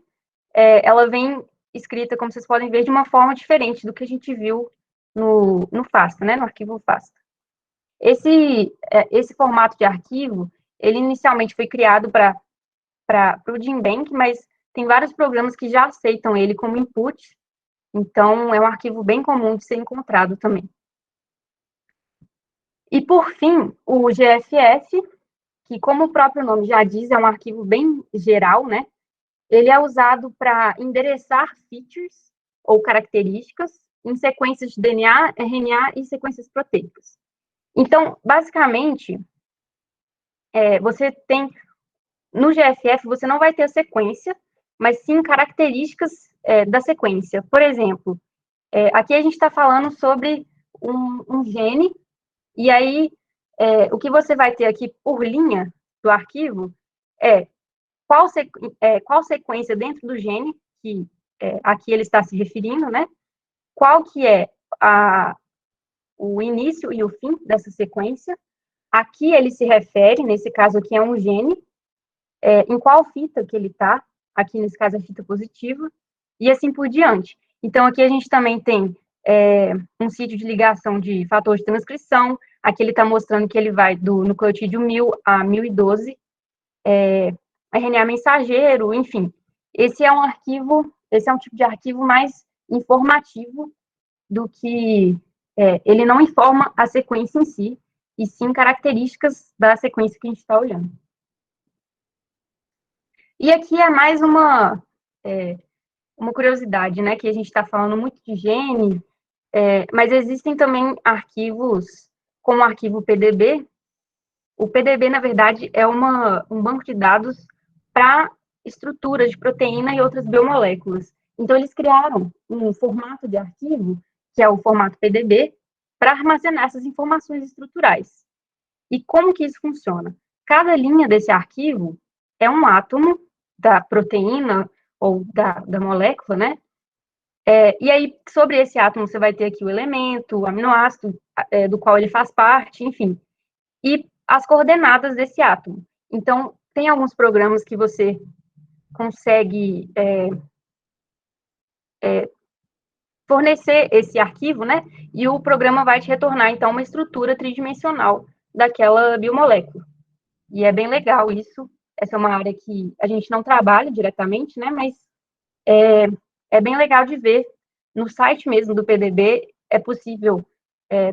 ela vem escrita, como vocês podem ver, de uma forma diferente do que a gente viu no FASTA, né, no arquivo FASTA. Esse formato de arquivo, ele inicialmente foi criado para o GenBank, mas tem vários programas que já aceitam ele como input, então é um arquivo bem comum de ser encontrado também. E, por fim, o GFF, que, como o próprio nome já diz, é um arquivo bem geral, né? Ele é usado para endereçar features ou características em sequências de DNA, RNA e sequências proteicas. Então, basicamente, você tem, no GFF, você não vai ter a sequência, mas sim características da sequência. Por exemplo, aqui a gente está falando sobre um gene, e aí o que você vai ter aqui por linha do arquivo é qual sequência dentro do gene, que aqui ele está se referindo, né? Qual que é o início e o fim dessa sequência. Aqui ele se refere, nesse caso aqui é um gene, em qual fita que ele está, aqui nesse caso é a fita positiva, e assim por diante. Então, aqui a gente também tem um sítio de ligação de fator de transcrição, aqui ele está mostrando que ele vai do nucleotídeo 1000 a 1012, RNA mensageiro, enfim. Esse é um tipo de arquivo mais informativo do que ele não informa a sequência em si, e sim características da sequência que a gente está olhando. E aqui é mais uma curiosidade, né, que a gente está falando muito de gene, mas existem também arquivos, como o arquivo PDB. O PDB, na verdade, é um banco de dados para estruturas de proteína e outras biomoléculas. Então, eles criaram um formato de arquivo, que é o formato PDB, para armazenar essas informações estruturais. E como que isso funciona? Cada linha desse arquivo é um átomo da proteína ou da molécula, né? E aí, sobre esse átomo, você vai ter aqui o elemento, o aminoácido do qual ele faz parte, enfim. E as coordenadas desse átomo. Então, tem alguns programas que você consegue fornecer esse arquivo, né? E o programa vai te retornar, então, uma estrutura tridimensional daquela biomolécula. E é bem legal isso. Essa é uma área que a gente não trabalha diretamente, né? Mas é bem legal de ver. No site mesmo do PDB, é possível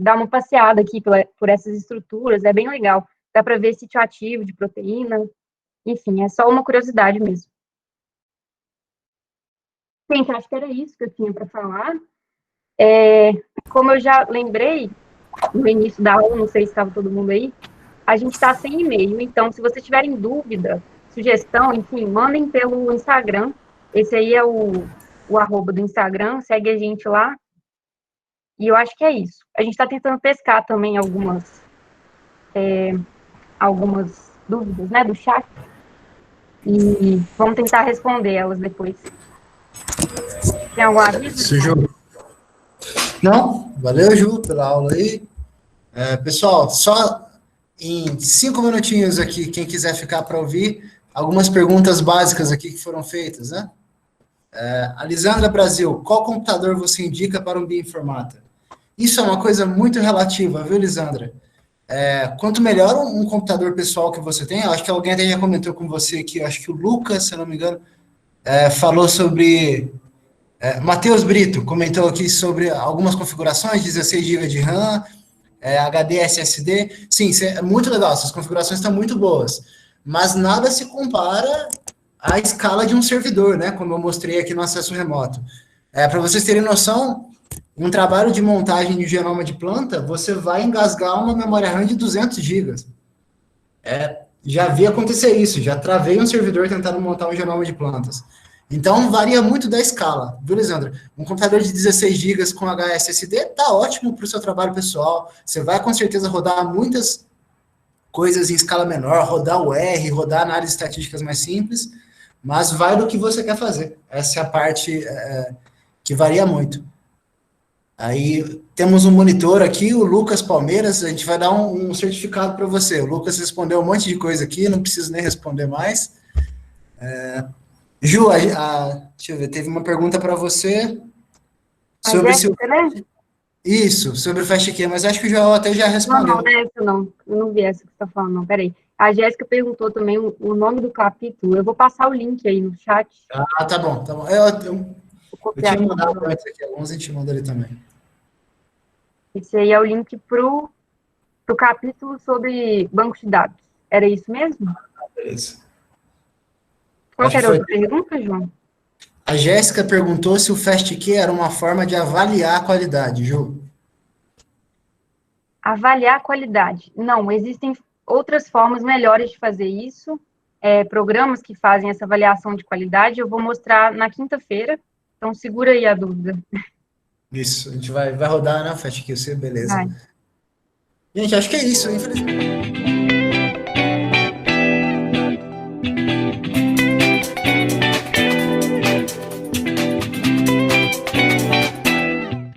dar uma passeada aqui por essas estruturas, é bem legal. Dá para ver sítio ativo de proteína, enfim, é só uma curiosidade mesmo. Gente, acho que era isso que eu tinha para falar. Como eu já lembrei no início da aula, não sei se estava todo mundo aí, a gente está sem e-mail, então se vocês tiverem dúvida, sugestão, enfim, mandem pelo Instagram. Esse aí é o arroba do Instagram, segue a gente lá. E eu acho que é isso. A gente está tentando pescar também algumas dúvidas, né, do chat. E vamos tentar responder elas depois. Tem algum aviso? Isso, Ju. Não? Valeu, Ju, pela aula aí. Pessoal, só em 5 minutinhos aqui, quem quiser ficar para ouvir, algumas perguntas básicas aqui que foram feitas, né? A Lisandra Brasil, qual computador você indica para um bioinformata? Isso é uma coisa muito relativa, viu, Lisandra? Quanto melhor um computador pessoal que você tem, acho que alguém até já comentou com você aqui, acho que o Lucas, se eu não me engano, falou sobre... Matheus Brito comentou aqui sobre algumas configurações, 16 GB de RAM, HD SSD. Sim, é muito legal, essas configurações estão muito boas, mas nada se compara à escala de um servidor, né? Como eu mostrei aqui no acesso remoto. Para vocês terem noção, um trabalho de montagem de genoma de planta, você vai engasgar uma memória RAM de 200 GB. Já vi acontecer isso, já travei um servidor tentando montar um genoma de plantas. Então, varia muito da escala, viu, Lisandra? Um computador de 16 GB com HSSD está ótimo para o seu trabalho pessoal. Você vai, com certeza, rodar muitas coisas em escala menor, rodar o R, rodar análises estatísticas mais simples, mas vai do que você quer fazer. Essa é a parte que varia muito. Aí, temos um monitor aqui, o Lucas Palmeiras, a gente vai dar um certificado para você. O Lucas respondeu um monte de coisa aqui, não preciso nem responder mais. Ju, deixa eu ver, teve uma pergunta para você sobre Isso, sobre o FastQ, mas acho que o Joel até já respondeu. Não é essa não. Eu não vi essa que você está falando, não. Peraí. A Jéssica perguntou também o nome do capítulo. Eu vou passar o link aí no chat. Tá bom, tá bom. Eu tinha mandado antes aqui, alguns a gente manda ali também. Esse aí é o link pro capítulo sobre bancos de dados. Era isso mesmo? Beleza. Qual era a outra pergunta, João? A Jéssica perguntou se o FastQ era uma forma de avaliar a qualidade, Ju. Avaliar a qualidade. Não, existem outras formas melhores de fazer isso. Programas que fazem essa avaliação de qualidade. Eu vou mostrar na quinta-feira. Então, segura aí a dúvida. Isso, a gente vai rodar, né, FastQ, beleza. Vai. Gente, acho que é isso, infelizmente.